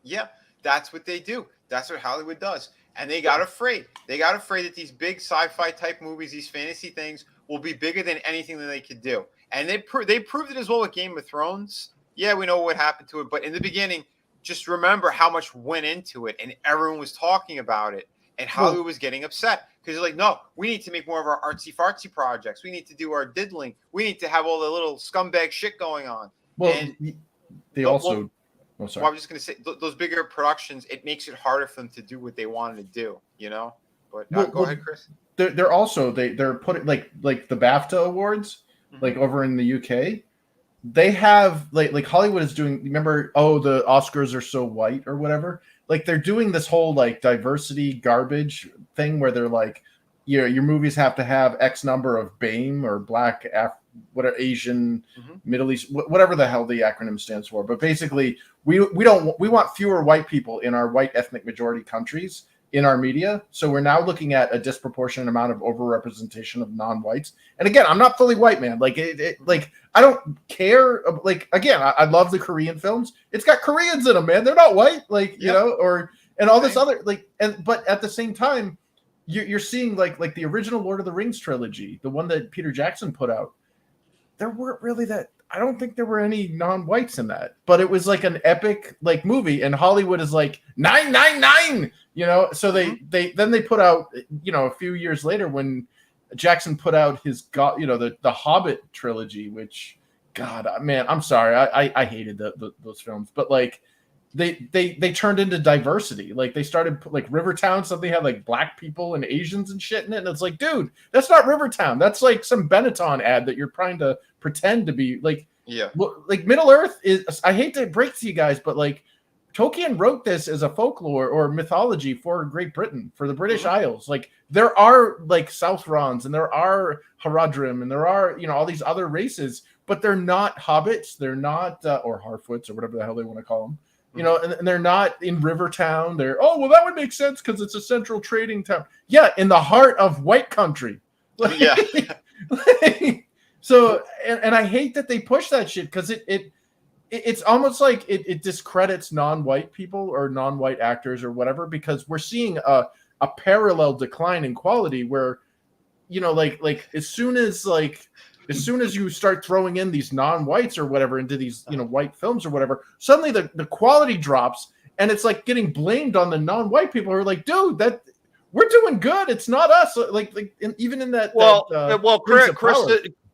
Yeah, that's what they do. That's what Hollywood does. And they got afraid. They got afraid that these big sci-fi type movies, these fantasy things, will be bigger than anything that they could do. And they proved it as well with Game of Thrones. Yeah, we know what happened to it. But in the beginning, just remember how much went into it. And everyone was talking about it. And Hollywood was getting upset. Because they're like, no, we need to make more of our artsy-fartsy projects. We need to do our diddling. We need to have all the little scumbag shit going on. Well, they also... Oh, sorry. Well, I was just going to say, those bigger productions, it makes it harder for them to do what they wanted to do, But go ahead, Chris. They're also they're putting like the BAFTA awards, like over in the UK. They have like Hollywood is doing. Remember, the Oscars are so white or whatever. Like they're doing this whole like diversity garbage thing where they're like, your movies have to have X number of BAME or Black, whatever, Asian, Middle East, whatever the hell the acronym stands for. But basically, we want fewer white people in our white ethnic majority countries in our media. So we're now looking at a disproportionate amount of overrepresentation of non-whites. And again, I'm not fully white, man. Like like I don't care. Like again, I love the Korean films. It's got Koreans in them, man. They're not white, like and all this other but at the same time, you're seeing like the original Lord of the Rings trilogy, the one that Peter Jackson put out. There weren't really I don't think there were any non-whites in that, but it was like an epic like movie, and Hollywood is like 999, So they put out, a few years later when Jackson put out his the Hobbit trilogy, which God, man, I'm sorry, I hated those films, but like they turned into diversity. Like they started like Rivertown, something had like black people and Asians and shit in it, and it's like, dude, that's not Rivertown. That's like some Benetton ad that you're trying to pretend to be like. Yeah, like Middle Earth is. I hate to break to you guys, but like Tolkien wrote this as a folklore or mythology for Great Britain, for the British Isles. Like there are like Southrons and there are Haradrim and there are all these other races, but they're not hobbits. They're not or Harfoots or whatever the hell they want to call them. And they're not in Rivertown. They're, well, that would make sense because it's a central trading town. Yeah, in the heart of white country. So, and I hate that they push that shit because it's almost like it discredits non-white people or non-white actors or whatever, because we're seeing a a parallel decline in quality where, like as soon as you start throwing in these non-whites or whatever into these, white films or whatever, suddenly the quality drops, and it's like getting blamed on the non-white people who are like, dude, that we're doing good. It's not us. Even in that.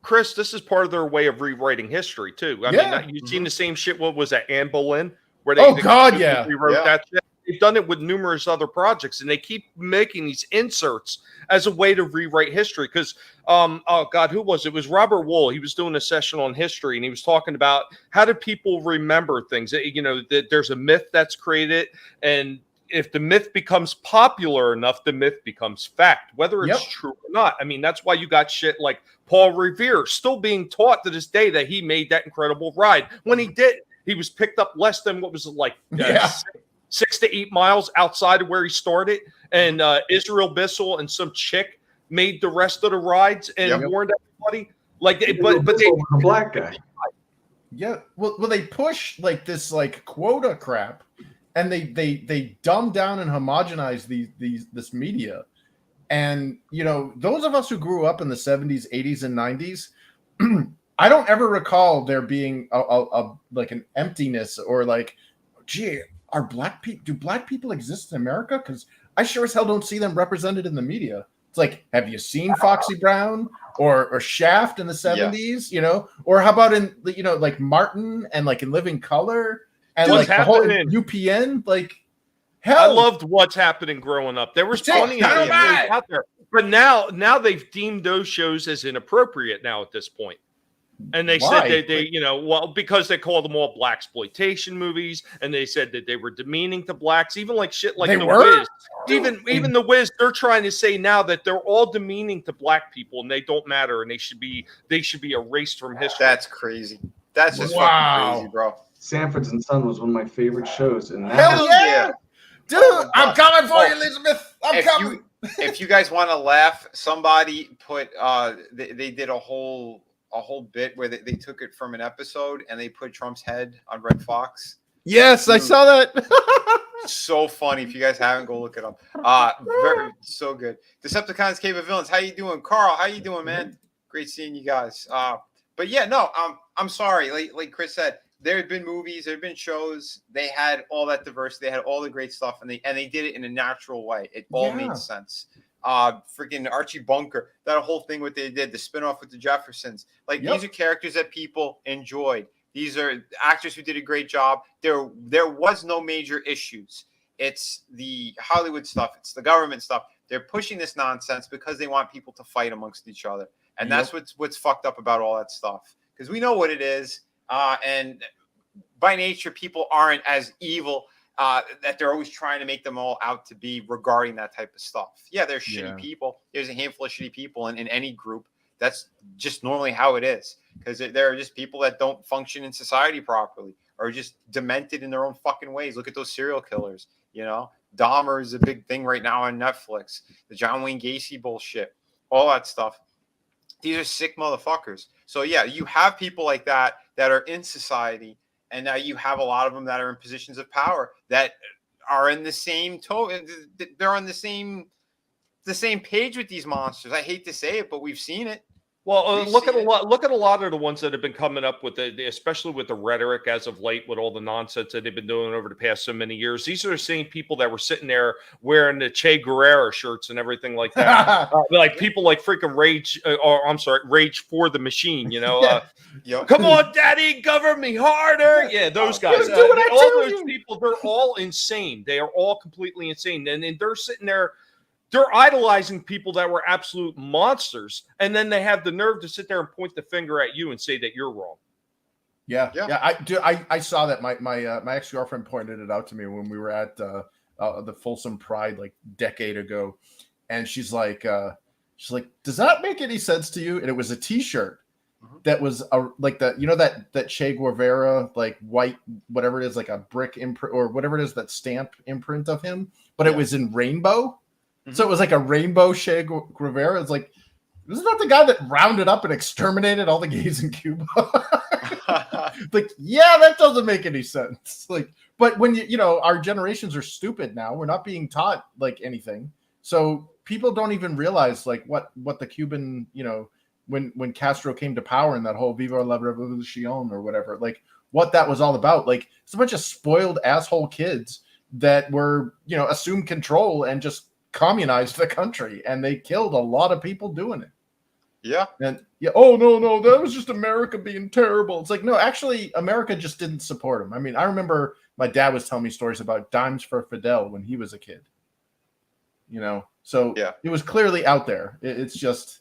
Chris, this is part of their way of rewriting history too. I mean, you've seen the same shit. What was that, Anne Boleyn? Where they rewrote that shit. They've done it with numerous other projects, and they keep making these inserts as a way to rewrite history. Because, who was it? It was Robert Wool. He was doing a session on history, and he was talking about how do people remember things. That there's a myth that's created, and if the myth becomes popular enough, the myth becomes fact, whether it's true or not. I mean, that's why you got shit like Paul Revere still being taught to this day that he made that incredible ride. When he did, he was picked up less than 6 to 8 miles outside of where he started, and Israel Bissell and some chick made the rest of the rides and warned everybody. Like, but they a black guy. Yeah, well, they push like this quota crap, and they dumb down and homogenize this media, and those of us who grew up in the 70s, 80s, and 90s. I don't ever recall there being a like an emptiness or like, gee, do black people exist in America? Because I sure as hell don't see them represented in the media. It's like, have you seen Foxy Brown or Shaft in the 70s? Or how about in like Martin and like in Living Color and What's like the whole happening? UPN? Like, hell, I loved What's Happening growing up. There was plenty of shows out there, but now they've deemed those shows as inappropriate now at this point. And they said they because they called them all blaxploitation movies, and they said that they were demeaning to blacks, even like shit like The Wiz. Even The Wiz, they're trying to say now that they're all demeaning to black people, and they don't matter, and they should be erased from history. That's crazy. That's just fucking crazy, bro. Sanford and Son was one of my favorite shows, and hell yeah, dude, I'm coming for you, Elizabeth. I'm coming. If you guys want to laugh, somebody put they did a whole bit where they took it from an episode and they put Trump's head on Red Fox. Yes, dude, I saw that. So funny. If you guys haven't, go look it up. So good. Decepticons Cave of Villains. How you doing, Carl? How you doing, man? Great seeing you guys. But yeah, no, I'm sorry. Like Chris said, there have been movies, there have been shows. They had all that diversity. They had all the great stuff, and they did it in a natural way. It all made sense. Freaking Archie Bunker, that whole thing what they did, the spinoff with the Jeffersons. Like these are characters that people enjoyed. These are actors who did a great job. There was no major issues. It's the Hollywood stuff. It's the government stuff. They're pushing this nonsense because they want people to fight amongst each other. And that's what's fucked up about all that stuff. Because we know what it is. And by nature, people aren't as evil that they're always trying to make them all out to be regarding that type of stuff. Yeah, there's shitty people. There's a handful of shitty people in any group. That's just normally how it is. Because there are just people that don't function in society properly or just demented in their own fucking ways. Look at those serial killers. Dahmer is a big thing right now on Netflix. The John Wayne Gacy bullshit. All that stuff. These are sick motherfuckers. So yeah, you have people like that are in society, and now you have a lot of them that are in positions of power that are in the same they're on the same page with these monsters. I hate to say it, but we've seen it. Well, look at a lot of the ones that have been coming up with especially with the rhetoric as of late, with all the nonsense that they've been doing over the past so many years. These are the same people that were sitting there wearing the Che Guevara shirts and everything like that. Like people like freaking Rage for the Machine. Come on, Daddy, govern me harder. Yeah, those guys. All those people, they're all insane. They are all completely insane, and they're sitting there. They're idolizing people that were absolute monsters, and then they have the nerve to sit there and point the finger at you and say that you're wrong. Yeah. I saw that. My ex-girlfriend pointed it out to me when we were at the Folsom Pride like decade ago, and she's like, "Does that make any sense to you?" And it was a T-shirt that was that Che Guevara like white whatever it is, like a brick imprint or whatever it is, that stamp imprint of him, but it was in rainbow. So it was like a rainbow Che Guevara. It's like, this is not the guy that rounded up and exterminated all the gays in Cuba. Like, yeah, that doesn't make any sense. Like, but when our generations are stupid now, we're not being taught like anything. So people don't even realize like what the Cuban, when Castro came to power and that whole Viva la Revolucion or whatever, like what that was all about. Like it's a bunch of spoiled asshole kids that were, assumed control and just communized the country, and they killed a lot of people doing it. Yeah. And oh no, that was just America being terrible. It's like, no, actually America just didn't support him. I mean, I remember my dad was telling me stories about Dimes for Fidel when he was a kid. So yeah, it was clearly out there. It's just,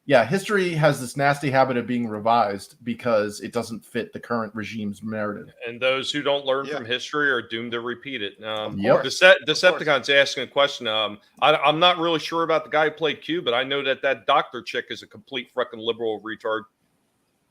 history has this nasty habit of being revised because it doesn't fit the current regime's narrative. And those who don't learn from history are doomed to repeat it. Yep. Decepticon's asking a question. I'm not really sure about the guy who played Q, but I know that doctor chick is a complete fucking liberal retard.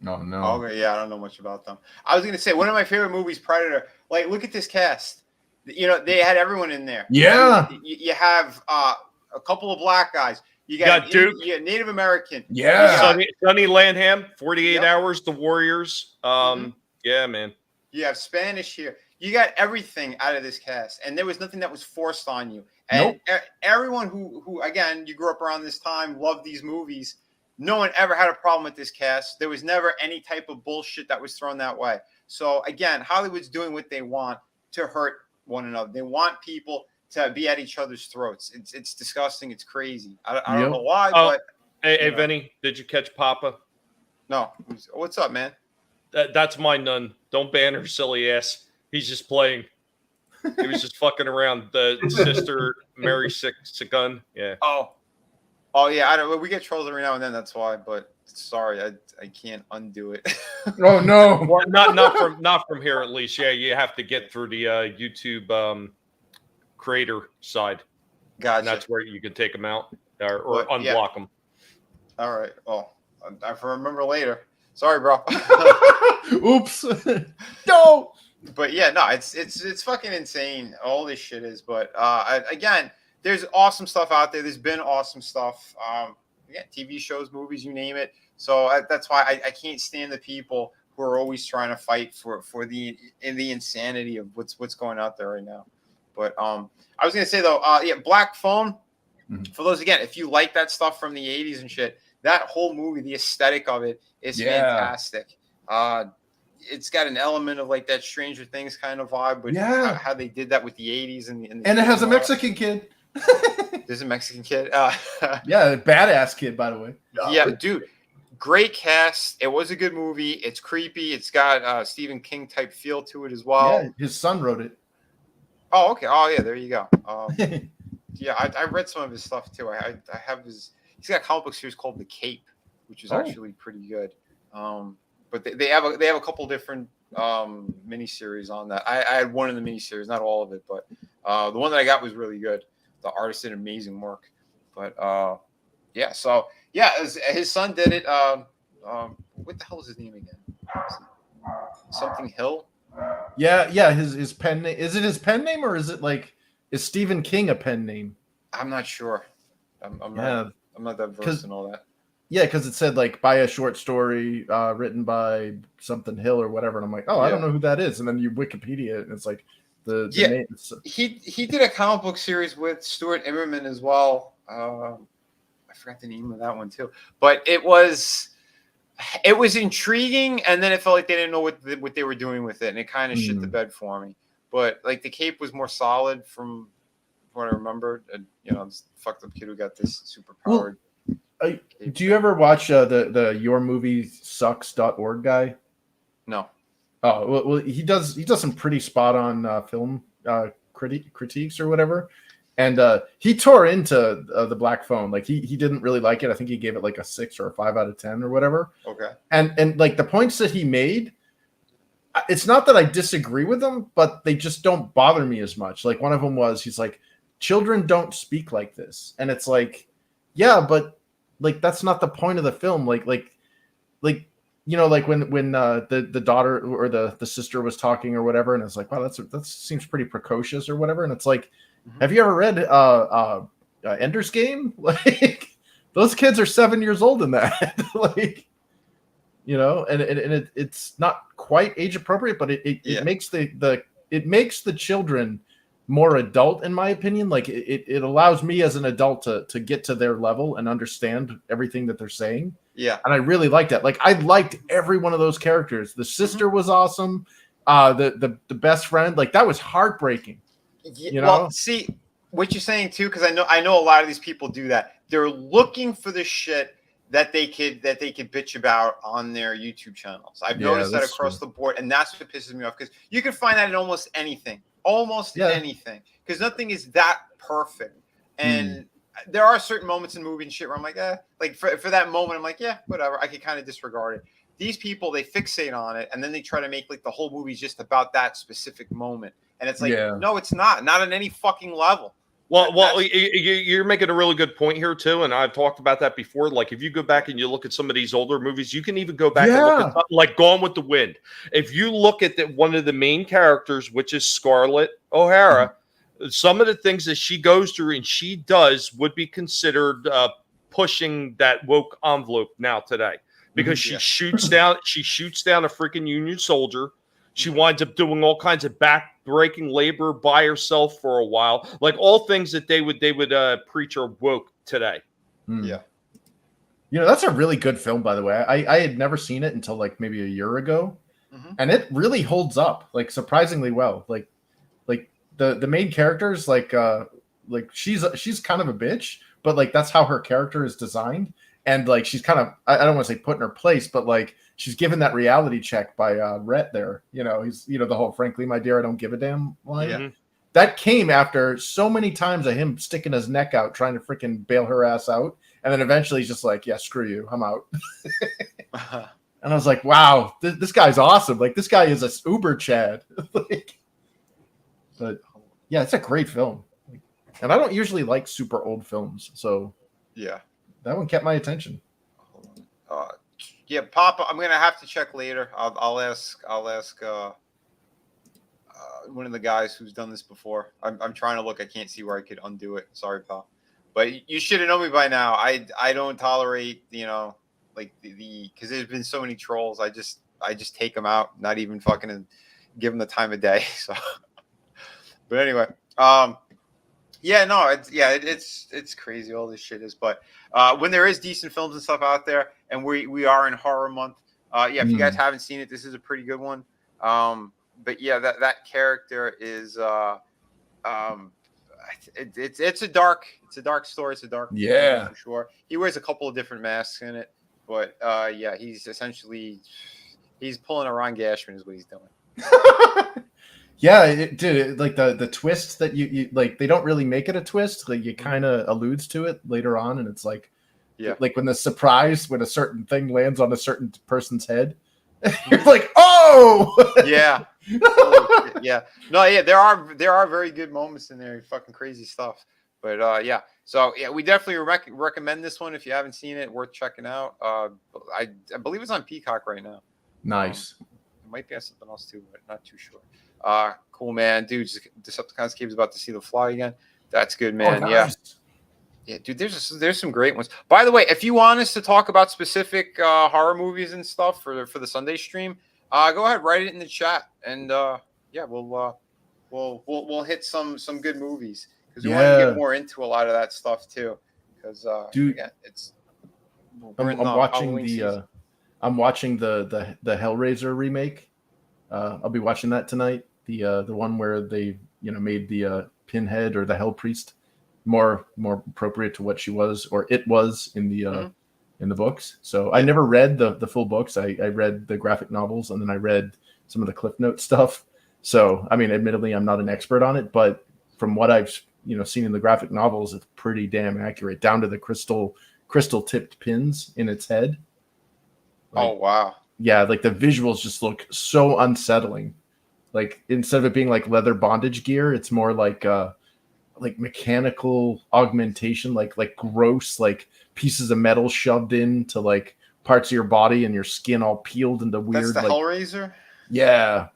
Oh, no. Okay, yeah, I don't know much about them. I was going to say, one of my favorite movies, Predator. Like, look at this cast. They had everyone in there. Yeah. You have a couple of black guys. You got Duke. You got Native American. Yeah. Sonny Landham, 48 Hours, The Warriors. Yeah, man. You have Spanish here. You got everything out of this cast, and there was nothing that was forced on you. And everyone who again, you grew up around this time, loved these movies. No one ever had a problem with this cast. There was never any type of bullshit that was thrown that way. So again, Hollywood's doing what they want to hurt one another. They want people to be at each other's throats. It's disgusting. It's crazy. I don't know why, but hey, Vinny, did you catch Papa? No. What's up, man? That's my nun. Don't ban her silly ass. He's just playing. He was just fucking around. The sister Mary Sigun. Yeah. Oh yeah. We get trolls every now and then. That's why. But sorry, I can't undo it. Oh no. Well, not from here at least. Yeah, you have to get through the YouTube creator side. Gotcha. And that's where you can take them out or unblock them. All right. Well, I remember later. Sorry, bro. Oops. No. But yeah, no, it's fucking insane. All this shit is. But again, there's awesome stuff out there. There's been awesome stuff. TV shows, movies, you name it. So that's why I can't stand the people who are always trying to fight for the insanity of what's going out there right now. But I was gonna say though, Black Phone. Mm-hmm. For those again, if you like that stuff from the 80s and shit, that whole movie, the aesthetic of it is fantastic. It's got an element of like that Stranger Things kind of vibe, but how they did that with the 80s and it has a Mexican kid. There's a Mexican kid. A badass kid, by the way. Yeah, dude. Great cast. It was a good movie. It's creepy. It's got Stephen King type feel to it as well. Yeah, his son wrote it. Oh, okay. Oh, yeah. There you go. I read some of his stuff too. I have his. He's got a comic book series called The Cape, which is actually pretty good. But they have a couple different miniseries on that. I had one in the miniseries, not all of it, but the one that I got was really good. The artist did amazing work. But so his son did it. What the hell is his name again? Something Hill. Yeah. His pen name, is it his pen name or is it like, is Stephen King a pen name? I'm not sure. I'm not that versed in all that. Yeah, because it said like by a short story written by something Hill or whatever, and I'm like, I don't know who that is. And then you Wikipedia it, and it's like the name. He did a comic book series with Stuart Immerman as well. I forgot the name of that one too, but it was intriguing, and then it felt like they didn't know what they were doing with it, and it kind of shit the bed for me. But like the Cape was more solid from what I remember. This fucked up kid who got this super powered. Do you ever watch the yourmoviesucks.org guy? No. Oh well, he does some pretty spot on film critiques or whatever, and he tore into the Black Phone. Like he didn't really like it. I think he gave it like a 6 or a 5 out of 10 or whatever. Okay. And like the points that he made, it's not that I disagree with them, but they just don't bother me as much. Like one of them was, he's like, children don't speak like this, and it's like, yeah, but like that's not the point of the film. Like when the daughter or the sister was talking or whatever, and it's like, wow, that seems pretty precocious or whatever, and it's like, have you ever read Ender's Game? Like those kids are 7 years old in that. Like, and it's not quite age appropriate, but it makes the children more adult, in my opinion. Like it allows me as an adult to get to their level and understand everything that they're saying. Yeah. And I really liked that. Like I liked every one of those characters. The sister was awesome. The best friend, like that was heartbreaking. You know? Well, see what you're saying too, because I know a lot of these people do that. They're looking for the shit that they could bitch about on their YouTube channels. I've noticed that across the board, and that's what pisses me off, because you can find that in almost anything. Anything, because nothing is that perfect. And there are certain moments in movie and shit where I'm like, like for that moment, I'm like, yeah, whatever. I could kind of disregard it. These people, they fixate on it, and then they try to make like the whole movie just about that specific moment. And it's like, no, it's not on any fucking level. Well, you're making a really good point here too, and I've talked about that before. Like, if you go back and you look at some of these older movies, you can even go back and look at something like Gone with the Wind. If you look at one of the main characters, which is Scarlett O'Hara, some of the things that she goes through and she does would be considered pushing that woke envelope now today, because she shoots down a freaking Union soldier. She winds up doing all kinds of back-breaking labor by herself for a while, like all things that they would preach are woke today. Yeah, that's a really good film, by the way. I had never seen it until like maybe a year ago, and it really holds up like surprisingly well. Like the main characters, like she's kind of a bitch, but like that's how her character is designed, and like she's kind of, I don't want to say put in her place, but like she's given that reality check by Rhett there. He's the whole "frankly, my dear, I don't give a damn" line. That came after so many times of him sticking his neck out trying to freaking bail her ass out, and then eventually he's just like, yeah, screw you, I'm out. And I was like, wow, this guy's awesome. Like, this guy is a uber Chad. But yeah, it's a great film, and I don't usually like super old films, so yeah, that one kept my attention. Yeah, Papa, I'm gonna have to check later. I'll ask one of the guys who's done this before. I'm trying to look. I can't see where I could undo it. Sorry, pal. But you should have known me by now. I don't tolerate, like because there's been so many trolls. I just take them out. Not even fucking give them the time of day. So, but anyway, it's crazy. All this shit is, but when there is decent films and stuff out there, and we are in horror month, if you guys haven't seen it, this is a pretty good one. But yeah, that character is it's a dark story. It's a dark movie for sure. He wears a couple of different masks in it, but he's pulling a Ron Gashman is what he's doing. Yeah, dude, like the twist that you like, they don't really make it a twist. Like, you kind of alludes to it later on, and it's like, like when the surprise when a certain thing lands on a certain person's head, you're like, oh, yeah, yeah. No, yeah, there are very good moments in there, fucking crazy stuff. But so we definitely recommend this one if you haven't seen it. Worth checking out. I believe it's on Peacock right now. Nice. It might be on something else too, but not too sure. Cool, man, dude. Decepticons Cave's about to see The Fly again. That's good, man. Oh, nice. Yeah, dude. There's some great ones. By the way, if you want us to talk about specific horror movies and stuff for the Sunday stream, go ahead, write it in the chat, and we'll hit some good movies, because we want to get more into a lot of that stuff too. Because dude, again, I'm watching the Hellraiser remake. I'll be watching that tonight. The one where they made the Pinhead or the Hell Priest more appropriate to what she was, or it was in the books. So I never read the full books. I read the graphic novels, and then I read some of the Cliff Note stuff. So I mean, admittedly, I'm not an expert on it, but from what I've seen in the graphic novels, it's pretty damn accurate, down to the crystal tipped pins in its head. Oh wow. Yeah, like the visuals just look so unsettling. Like, instead of it being like leather bondage gear, it's more like mechanical augmentation, like gross, like pieces of metal shoved into like parts of your body, and your skin all peeled into weird. That's the Hellraiser? Yeah.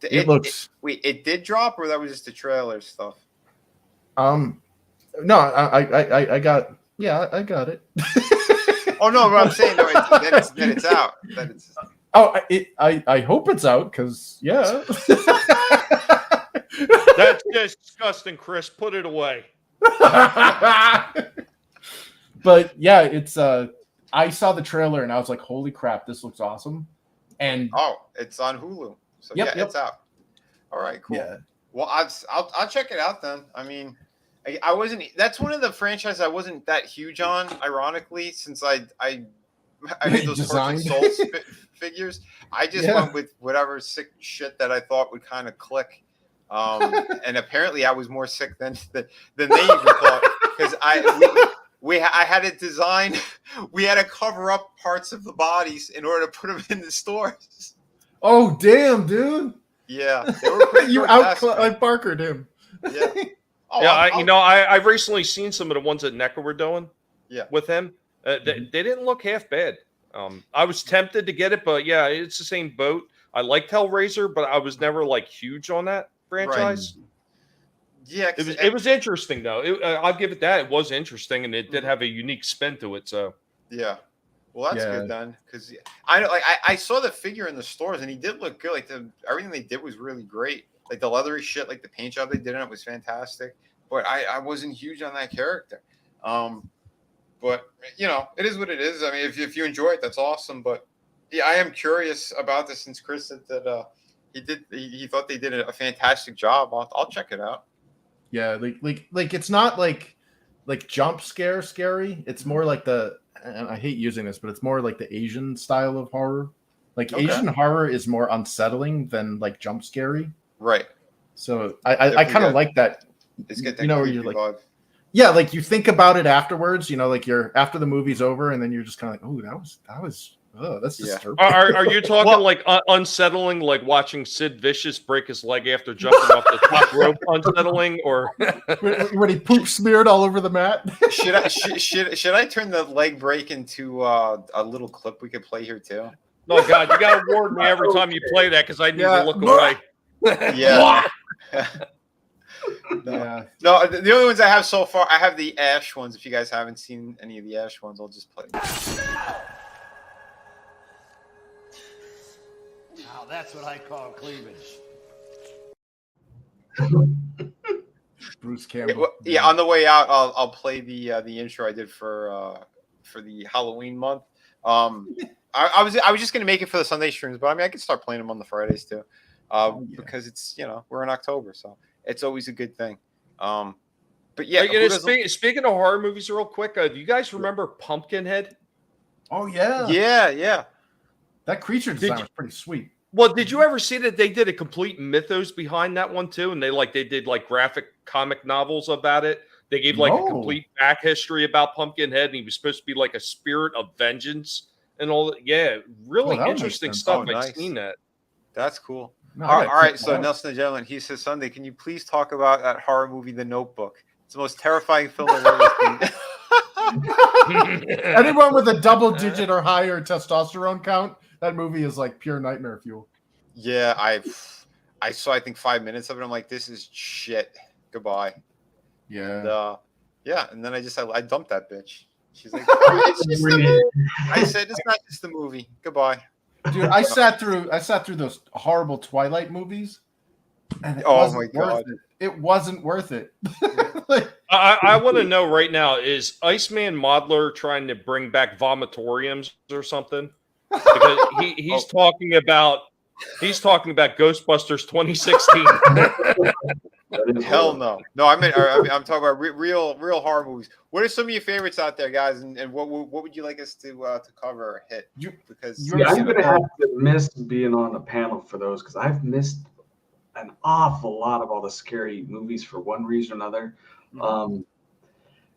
It looks. Wait, it did drop, or that was just the trailer stuff? No, I got it. Oh no, but I'm saying that it's out. That it's. Oh, I hope it's out, because That's just disgusting, Chris. Put it away. But yeah, it's I saw the trailer and I was like, holy crap, this looks awesome. And it's on Hulu. So Yep. it's out. All right, cool. Yeah. Well, I'll check it out then. I mean, I wasn't. That's one of the franchises I wasn't that huge on. Ironically, since I made those Tortured Souls figures, I just went with whatever sick shit that I thought would kind of click. And apparently, I was more sick than they even thought, because I had to design. We had to cover up parts of the bodies in order to put them in the stores. Oh damn, dude! Yeah, they were pretty you out-Parkered him. Yeah. I've recently seen some of the ones that NECA were doing. Yeah. With him, they didn't look half bad. I was tempted to get it, but yeah, it's the same boat. I liked Hellraiser, but I was never like huge on that franchise. Right. Yeah, it was interesting though. I'll give it that. It was interesting, and it did have a unique spin to it. So yeah, well that's good then, because I know, like I saw the figure in the stores, and he did look good. Like everything they did was really great. Like the leathery shit, like the paint job they did on it was fantastic. But I wasn't huge on that character. But it is what it is. I mean, if you enjoy it, that's awesome. But yeah, I am curious about this, since Chris said that he thought they did a fantastic job. I'll check it out. Yeah, like it's not like jump scare scary. It's more like and I hate using this, but it's more like the Asian style of horror. Like Asian horror is more unsettling than like jump scary. Right. So I kind of like that. It's get that where you're like, vibe. Yeah, like you think about it afterwards. Like you're after the movie's over, and then you're just kind of like, oh, that was. Oh, that's disturbing. Are you talking like unsettling, like watching Sid Vicious break his leg after jumping off the top rope? Unsettling, or when he poop smeared all over the mat? Should I turn the leg break into a little clip we could play here too? No, God, you got to warn me every time you play that, because I need to look away. Yeah. No, the only ones I have so far, I have the Ash ones. If you guys haven't seen any of the Ash ones, I'll just play. Now that's what I call cleavage. Bruce Campbell. Yeah, on the way out, I'll play the intro I did for the Halloween month. I was just gonna make it for the Sunday streams, but I mean I could start playing them on the Fridays too, because it's we're in October, so it's always a good thing. But yeah, speaking of horror movies, real quick, do you guys remember Pumpkinhead? Oh yeah, yeah. That creature design was pretty sweet. Well, did you ever see that they did a complete mythos behind that one too, and they did graphic comic novels about it? They gave a complete back history about Pumpkinhead, and he was supposed to be like a spirit of vengeance and all that. Yeah, really interesting stuff. I've seen that. That's cool. No, all right. So Nelson the Gentleman, he says, Sunday, can you please talk about that horror movie, The Notebook? It's the most terrifying film I've ever seen. Anyone with a double-digit or higher testosterone count, that movie is like pure nightmare fuel. Yeah, I saw I think 5 minutes of it. I'm like, this is shit. Goodbye. Yeah. And and then I dumped that bitch. She's like, it's just the movie. I said, it's not just the movie. Goodbye. Dude, I sat through those horrible Twilight movies, and my God, it wasn't worth it. I want to know right now, is Iceman Modeler trying to bring back vomitoriums or something? Because he's talking about Ghostbusters 2016. Hell no. I'm talking about real horror movies. What are some of your favorites out there, guys? And what would you like us to cover or hit? I'm gonna have to miss being on a panel for those, because I've missed an awful lot of all the scary movies for one reason or another.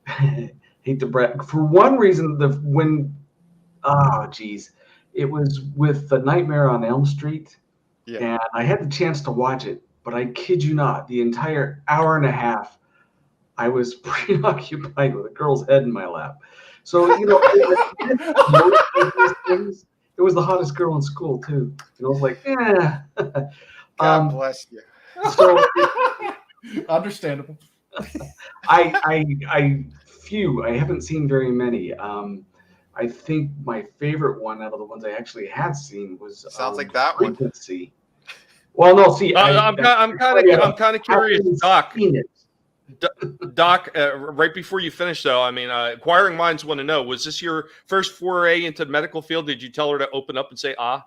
Hate to brag. For one reason, it was with The Nightmare on Elm Street, and I had the chance to watch it. But I kid you not, the entire hour and a half, I was preoccupied with a girl's head in my lap. So, it was the hottest girl in school, too. And I was like, God bless you. So, understandable. I haven't seen very many. I think my favorite one out of the ones I actually had seen was sounds like that Frequency. Well, no, see, I'm kind of curious, Doc. Doc, right before you finish, though, I mean, inquiring minds want to know: was this your first foray into the medical field? Did you tell her to open up and say "ah"?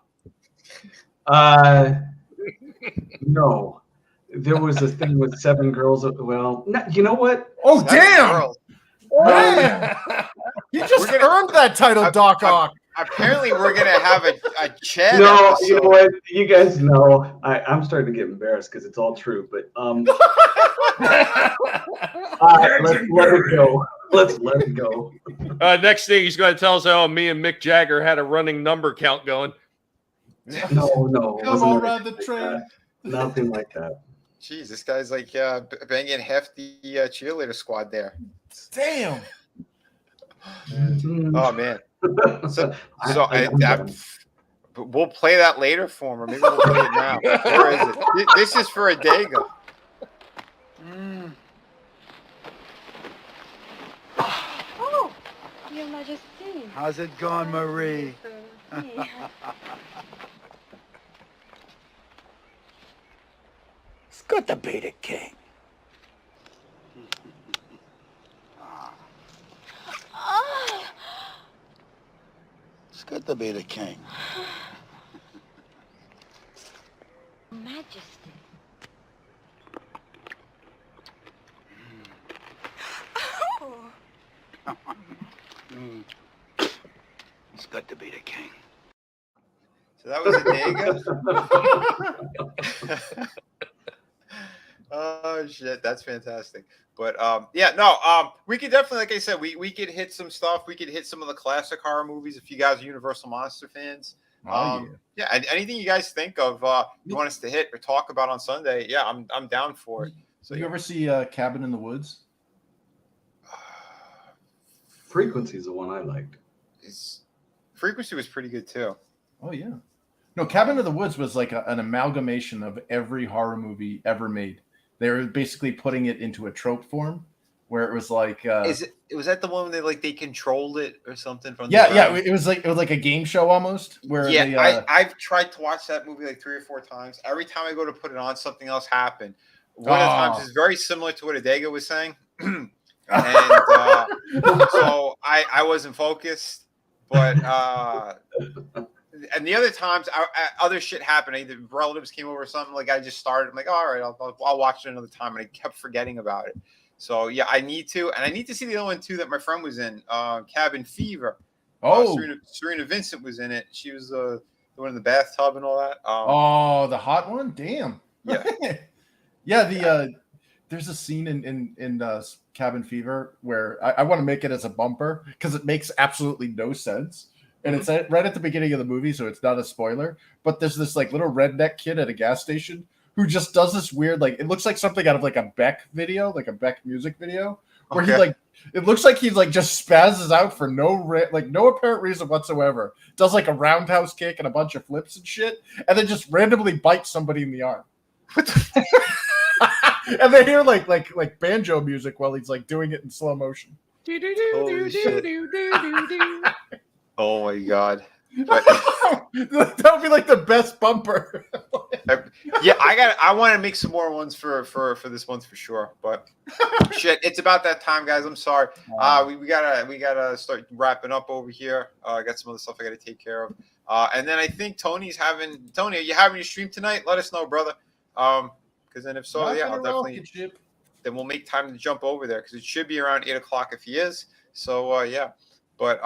No. There was this thing with 7 girls. Well, you know what? Oh, damn! Man. You just earned that title, Doc Ock. Apparently, we're gonna have a chat. No, episode. you know what? You guys know. I'm starting to get embarrassed because it's all true. But let's let it go. Let's let it go. Next thing he's going to tell us how me and Mick Jagger had a running number count going. No. Come on, ride the train. Nothing like that. Jeez, this guy's like banging half the cheerleader squad there. Damn. Oh man. So we'll play that later for him, or maybe we'll play it now. Where is it? This is for a Dago. Oh, Your Majesty. How's it going, Marie? It's good to be the king. It's good to be the king. Majesty. It's good to be the king. So that was a Dago. Oh shit, that's fantastic. But we could definitely, like I said, we could hit some stuff. We could hit some of the classic horror movies if you guys are Universal Monster fans. Anything you guys think of you want us to hit or talk about on Sunday, I'm down for it. So you ever see Cabin in the Woods? Frequency is the one I liked. Frequency was pretty good too. Oh yeah. No, Cabin in the Woods was like an amalgamation of every horror movie ever made. They were basically putting it into a trope form, where it was like, was that the one where they controlled it or something from? It was like a game show almost. Where I've tried to watch that movie like 3 or 4 times. Every time I go to put it on, something else happened. One of the times is very similar to what Adega was saying, and so I wasn't focused, but. And the other times, other shit happened. Either relatives came over or something. Like I just started. I'm like, all right, I'll watch it another time, and I kept forgetting about it. So yeah, I need to, and I need to see the other one too that my friend was in, Cabin Fever. Serena Vincent was in it. She was the one in the bathtub and all that. The hot one. Damn. Yeah. Yeah. There's a scene in Cabin Fever where I want to make it as a bumper because it makes absolutely no sense. And it's right at the beginning of the movie, so it's not a spoiler. But there's this like little redneck kid at a gas station who just does this weird, like it looks like something out of like a Beck video, like a Beck music video, where he like it looks like he's like just spazzes out for no apparent reason whatsoever. Does like a roundhouse kick and a bunch of flips and shit, and then just randomly bites somebody in the arm. And they hear like banjo music while he's like doing it in slow motion. Holy shit. Oh my god! But, that would be like the best bumper. I want to make some more ones for this month for sure. But shit, it's about that time, guys. I'm sorry. We gotta start wrapping up over here. I got some other stuff I gotta take care of. And then I think Tony, are you having your stream tonight? Let us know, brother. Because then if so, I'll definitely. Then we'll make time to jump over there because it should be around 8 o'clock if he is. So but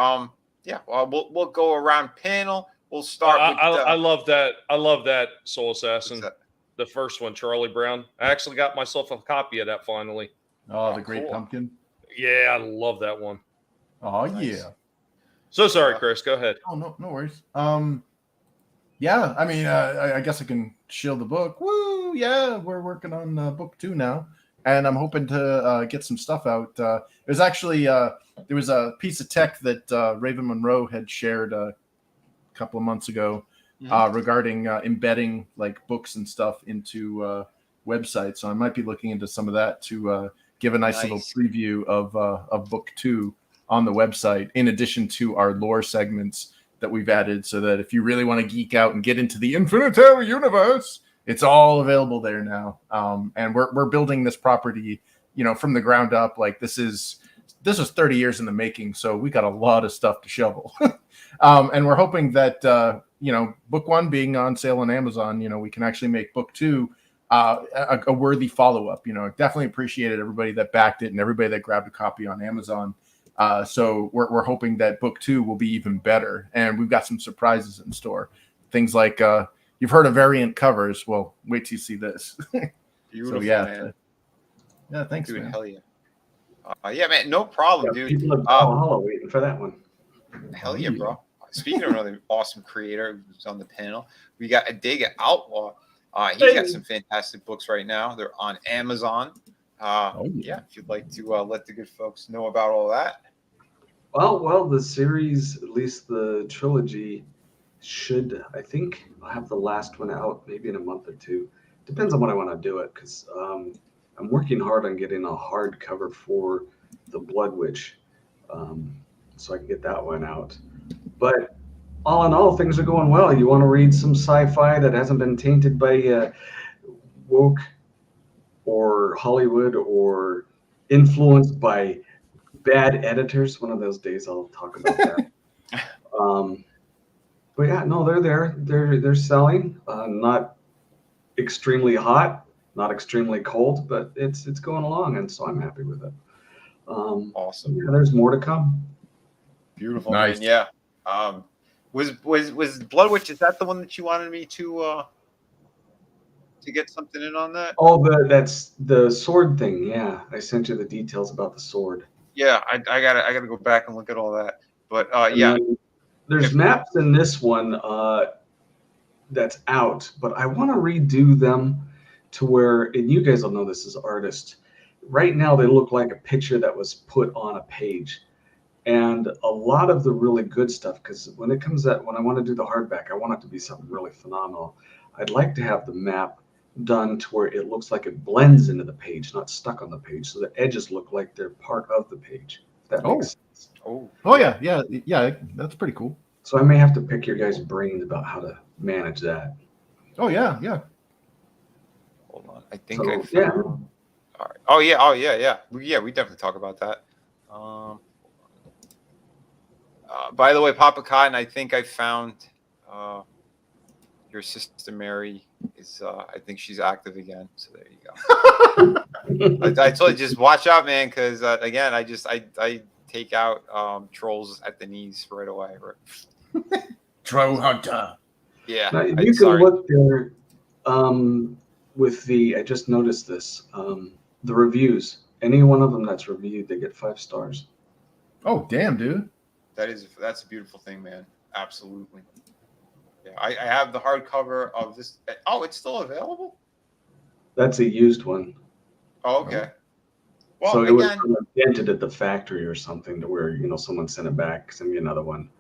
we'll go around panel. We'll start. I love that Soul Assassin. The first one, Charlie Brown. I actually got myself a copy of that finally. Oh, the Great Pumpkin. Yeah, I love that one. Oh nice. Yeah. So sorry, Chris. Go ahead. Oh no worries. Yeah, I mean, I guess I can shield the book. Woo! Yeah, we're working on book 2 now, and I'm hoping to get some stuff out. There's actually there was a piece of tech that Raven Monroe had shared a couple of months ago regarding embedding like books and stuff into websites. So I might be looking into some of that to give a nice little preview of book 2 on the website, in addition to our lore segments that we've added, so that if you really want to geek out and get into the Infinitary universe, It's all available there now. And we're building this property, from the ground up. Like this was 30 years in the making. So we got a lot of stuff to shovel. And we're hoping that, book 1 being on sale on Amazon, we can actually make book 2 a worthy follow-up. Definitely appreciated everybody that backed it and everybody that grabbed a copy on Amazon. So we're hoping that book 2 will be even better. And we've got some surprises in store. Things like you've heard of variant covers. Well, wait till you see this. Beautiful, man. Yeah, thanks, Dude, man. hell yeah. Yeah, man, no problem, dude. People are waiting for that one. Hell yeah, bro. Speaking of another awesome creator who's on the panel, we got Adega Outlaw. He's got some fantastic books right now. They're on Amazon. Yeah, if you'd like to let the good folks know about all that. Well, the series, at least the trilogy, should, I think, I'll have the last one out maybe in a month or two. Depends on when I want to do it, because I'm working hard on getting a hardcover for the Blood Witch, so I can get that one out. But all in all, things are going well. You want to read some sci-fi that hasn't been tainted by woke or Hollywood or influenced by bad editors. One of those days I'll talk about that. But yeah, no, they're there. They're selling. Not extremely hot, not extremely cold, but it's going along, and so I'm happy with it. Awesome. Yeah, there's more to come. Beautiful, Nice. man. Yeah. Was Blood Witch? Is that the one that you wanted me to get something in on that? Oh, that's the sword thing. Yeah, I sent you the details about the sword. Yeah, I gotta go back and look at all that. But yeah, there's maps in this one that's out, but I want to redo them to where, and you guys will know this as artists. Right now, they look like a picture that was put on a page. And a lot of the really good stuff, because when it comes out, when I want to do the hardback, I want it to be something really phenomenal. I'd like to have the map done to where it looks like it blends into the page, not stuck on the page, so the edges look like they're part of the page. If that makes sense. Oh yeah, that's pretty cool. So I may have to pick your guys' brains about how to manage that. Oh yeah. Hold on, I think So, I found. yeah. All right. Oh yeah. We definitely talk about that. By the way, Papa Cotton, I think I found your sister Mary is. I think she's active again. So there you go. I told you, just watch out, man, because again, I take out trolls at the knees right away. Right? Troll hunter. Yeah, Now, you can look there with the. I just noticed this. The reviews. Any one of them that's reviewed, they get 5 stars. Oh damn, dude. That's a beautiful thing, man. Absolutely. Yeah, I have the hardcover of this. Oh, it's still available? That's a used one. Oh, okay. Well, so it again, was dented at the factory or something to where someone sent it back, send me another one.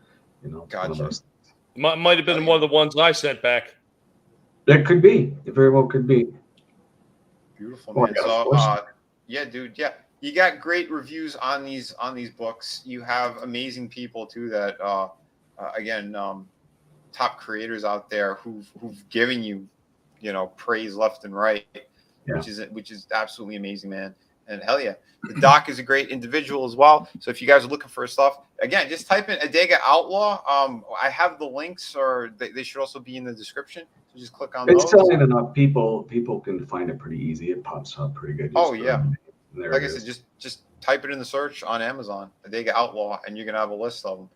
Gotcha. One of those. Might have been one of the ones I sent back. That could be. It very well could be. Beautiful, Oh, man. So, yeah, dude. Yeah, you got great reviews on these books. You have amazing people too that, again, top creators out there who've given you, praise left and right, Yeah. which is absolutely amazing, man. And hell yeah, the doc is a great individual as well. So if you guys are looking for stuff, again, just type in Adega Outlaw. I have the links, or they should also be in the description. So just click on those. It's selling enough. People can find it pretty easy. It pops up pretty good. Oh yeah. Like I is. said, just type it in the search on Amazon, Adega Outlaw, and you're gonna have a list of them.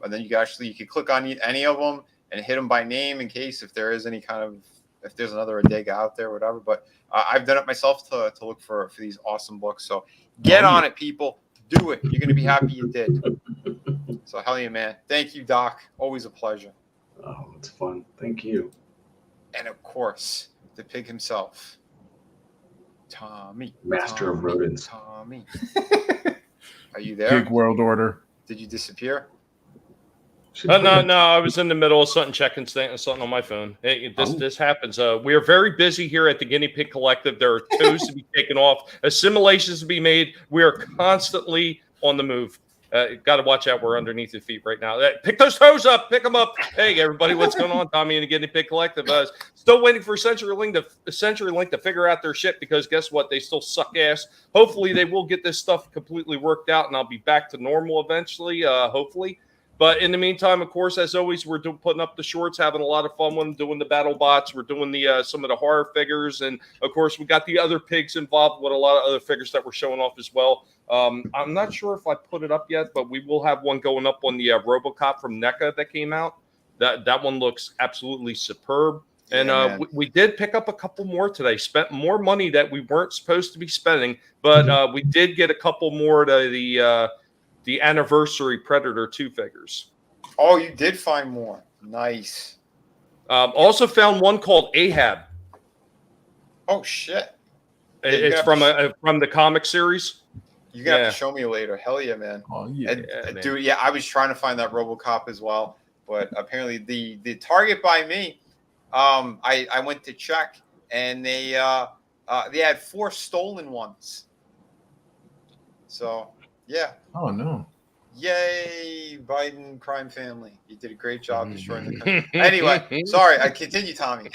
And then you can click on any of them and hit them by name in case if there is any kind of, if there's another Adega out there, whatever. But I've done it myself to look for these awesome books. So get on it, people. Do it. You're gonna be happy you did. So hell yeah, man. Thank you, Doc. Always a pleasure. Oh, it's fun. Thank you. And of course, the pig himself, Tommy. Master of rodents. Tommy. Are you there? Big world order. Did you disappear? No, I was in the middle of checking something on my phone. Hey, this happens. We are very busy here at the Guinea Pig Collective. There are toes to be taken off, assimilations to be made. We are constantly on the move. Got to watch out. We're underneath your feet right now. Pick those toes up. Pick them up. Hey, everybody, what's going on? Tommy and the Guinea Pig Collective. Still waiting for CenturyLink to figure out their shit because guess what? They still suck ass. Hopefully, they will get this stuff completely worked out, and I'll be back to normal eventually, hopefully. But in the meantime, of course, as always, we're putting up the shorts, having a lot of fun with them, doing the battle bots. We're doing the some of the horror figures. And, of course, we got the other pigs involved with a lot of other figures that we're showing off as well. I'm not sure if I put it up yet, but we will have one going up on the RoboCop from NECA that came out. That one looks absolutely superb. And we did pick up a couple more today. Spent more money that we weren't supposed to be spending, but we did get a couple more to the anniversary Predator 2 figures. Oh, you did find more. Nice. Also found one called Ahab. Oh shit! It's from the comic series. You're gonna have to show me later. Hell yeah, man. Oh yeah, dude. Yeah, I was trying to find that RoboCop as well, but apparently the Target by me. I went to check and they had 4 stolen ones. So yeah. Oh no. Yay, Biden crime family. You did a great job destroying the country. Anyway, sorry, I continue, Tommy.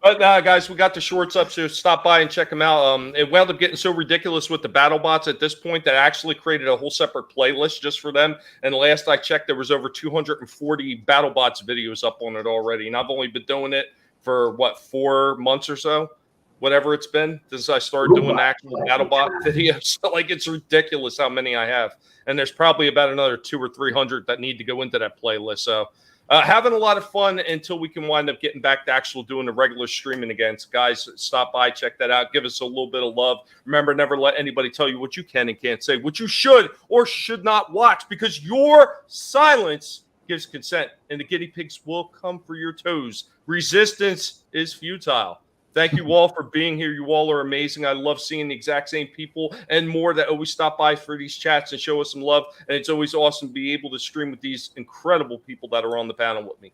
But guys, we got the shorts up, so stop by and check them out. It wound up getting so ridiculous with the battle bots at this point that I actually created a whole separate playlist just for them. And last I checked, there was over 240 battle bots videos up on it already. And I've only been doing it for 4 months or so. Whatever it's been since I started doing actual BattleBot videos. Like, it's ridiculous how many I have. And there's probably about another 200 or 300 that need to go into that playlist. So having a lot of fun until we can wind up getting back to actual doing the regular streaming again. So guys, stop by, check that out. Give us a little bit of love. Remember, never let anybody tell you what you can and can't say, what you should or should not watch, because your silence gives consent and the guinea pigs will come for your toes. Resistance is futile. Thank you all for being here. You all are amazing. I love seeing the exact same people and more that always stop by for these chats and show us some love. And it's always awesome to be able to stream with these incredible people that are on the panel with me.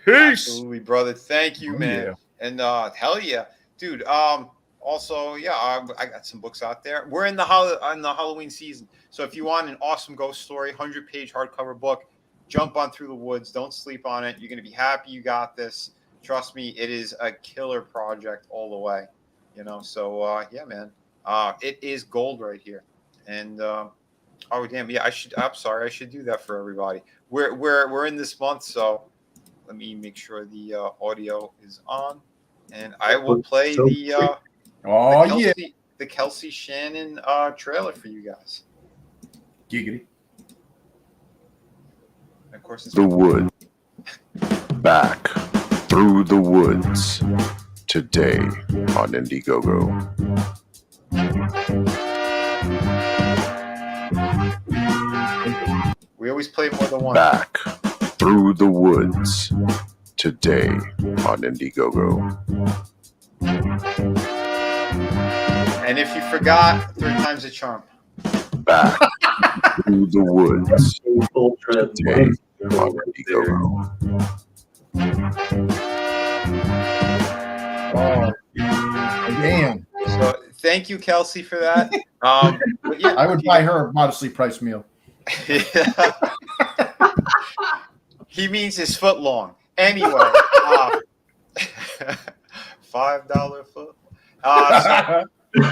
Peace. Absolutely, brother. Thank you, man. Yeah. And hell yeah, dude. Also, yeah, I got some books out there. We're in the Halloween season, so if you want an awesome ghost story, 100-page hardcover book, jump on Through the Woods. Don't sleep on it. You're gonna be happy you got this. Trust me, it is a killer project all the way, you know. So yeah, man, it is gold right here. And oh damn, yeah, I'm sorry, I should do that for everybody. We're in this month, so let me make sure the audio is on, and I will play the Kelsey Shannon trailer for you guys. Giggity. And of course, it's the wood back. Through the Woods today on Indiegogo. We always play more than one. Back Through the Woods today on Indiegogo. And if you forgot, 3 times the charm. Back Through the Woods today on Indiegogo. Oh, damn. So thank you, Kelsey, for that. But yeah, I would buy her a modestly priced meal. He means his foot long. Anyway, $5 foot.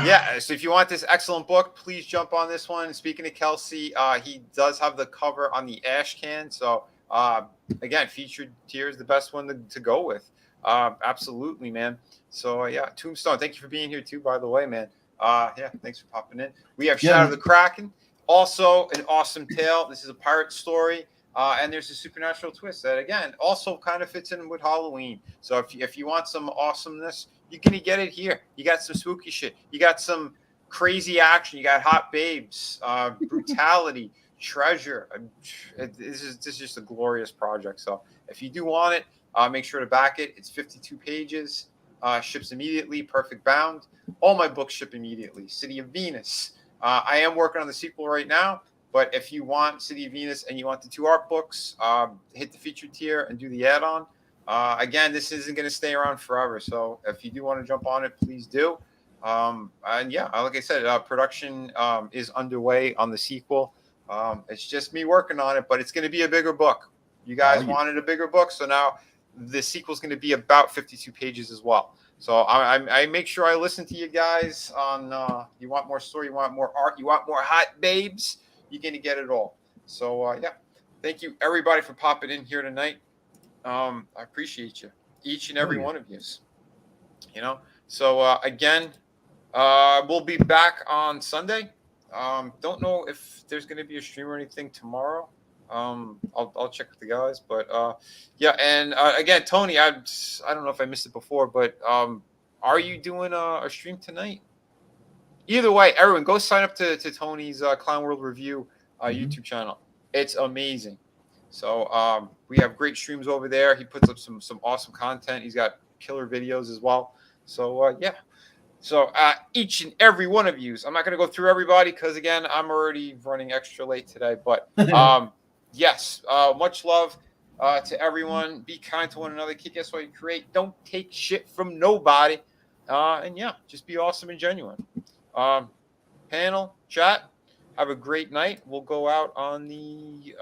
Yeah, so if you want this excellent book, please jump on this one. Speaking of Kelsey, he does have the cover on the ash can. So again, featured tier is the best one to go with. Absolutely, man. So yeah, Tombstone, thank you for being here too, by the way, man. Yeah, thanks for popping in. We have Shadow of the Kraken, also an awesome tale. This is a pirate story, and there's a supernatural twist that again also kind of fits in with Halloween. So if you want some awesomeness, you're gonna get it here. You got some spooky shit. You got some crazy action. You got hot babes, brutality, treasure. This is just a glorious project. So if you do want it, make sure to back it. It's 52 pages. Ships immediately. Perfect bound. All my books ship immediately. City of Venus. I am working on the sequel right now, but if you want City of Venus and you want the 2 art books, hit the featured tier and do the add-on. Again, this isn't going to stay around forever, so if you do want to jump on it, please do. And yeah, like I said, production is underway on the sequel. It's just me working on it, but it's going to be a bigger book. You guys wanted a bigger book, so now the sequel is going to be about 52 pages as well. So I make sure I listen to you guys on you want more story, you want more art, you want more hot babes, you're going to get it all. So, yeah, thank you, everybody, for popping in here tonight. I appreciate you, each and every one of you. You know, so, again, we'll be back on Sunday. Don't know if there's going to be a stream or anything tomorrow. I'll check with the guys, but yeah. And again, Tony, I don't know if I missed it before, but are you doing a stream tonight? Either way, everyone go sign up to Tony's Clown World Review YouTube channel. It's amazing. So we have great streams over there. He puts up some awesome content. He's got killer videos as well. So yeah. So each and every one of you, I'm not going to go through everybody because, again, I'm already running extra late today. But, yes, much love to everyone. Be kind to one another. Kick ass while you create. Don't take shit from nobody. And, yeah, just be awesome and genuine. Panel, chat, have a great night. We'll go out on the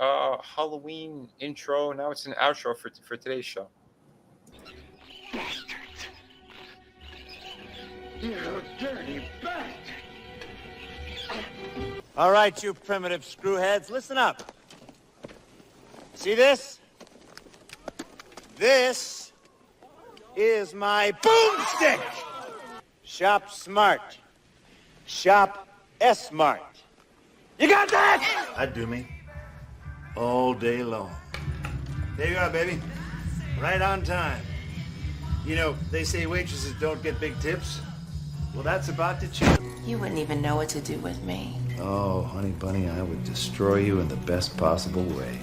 Halloween intro. Now it's an outro for today's show. You dirty bastard! All right, you primitive screwheads, listen up. See this? This is my boomstick! Shop smart. Shop S-smart. You got that? That'd do me. All day long. There you are, baby. Right on time. You know, they say waitresses don't get big tips. Well, that's about to change. You wouldn't even know what to do with me. Oh, honey bunny, I would destroy you in the best possible way.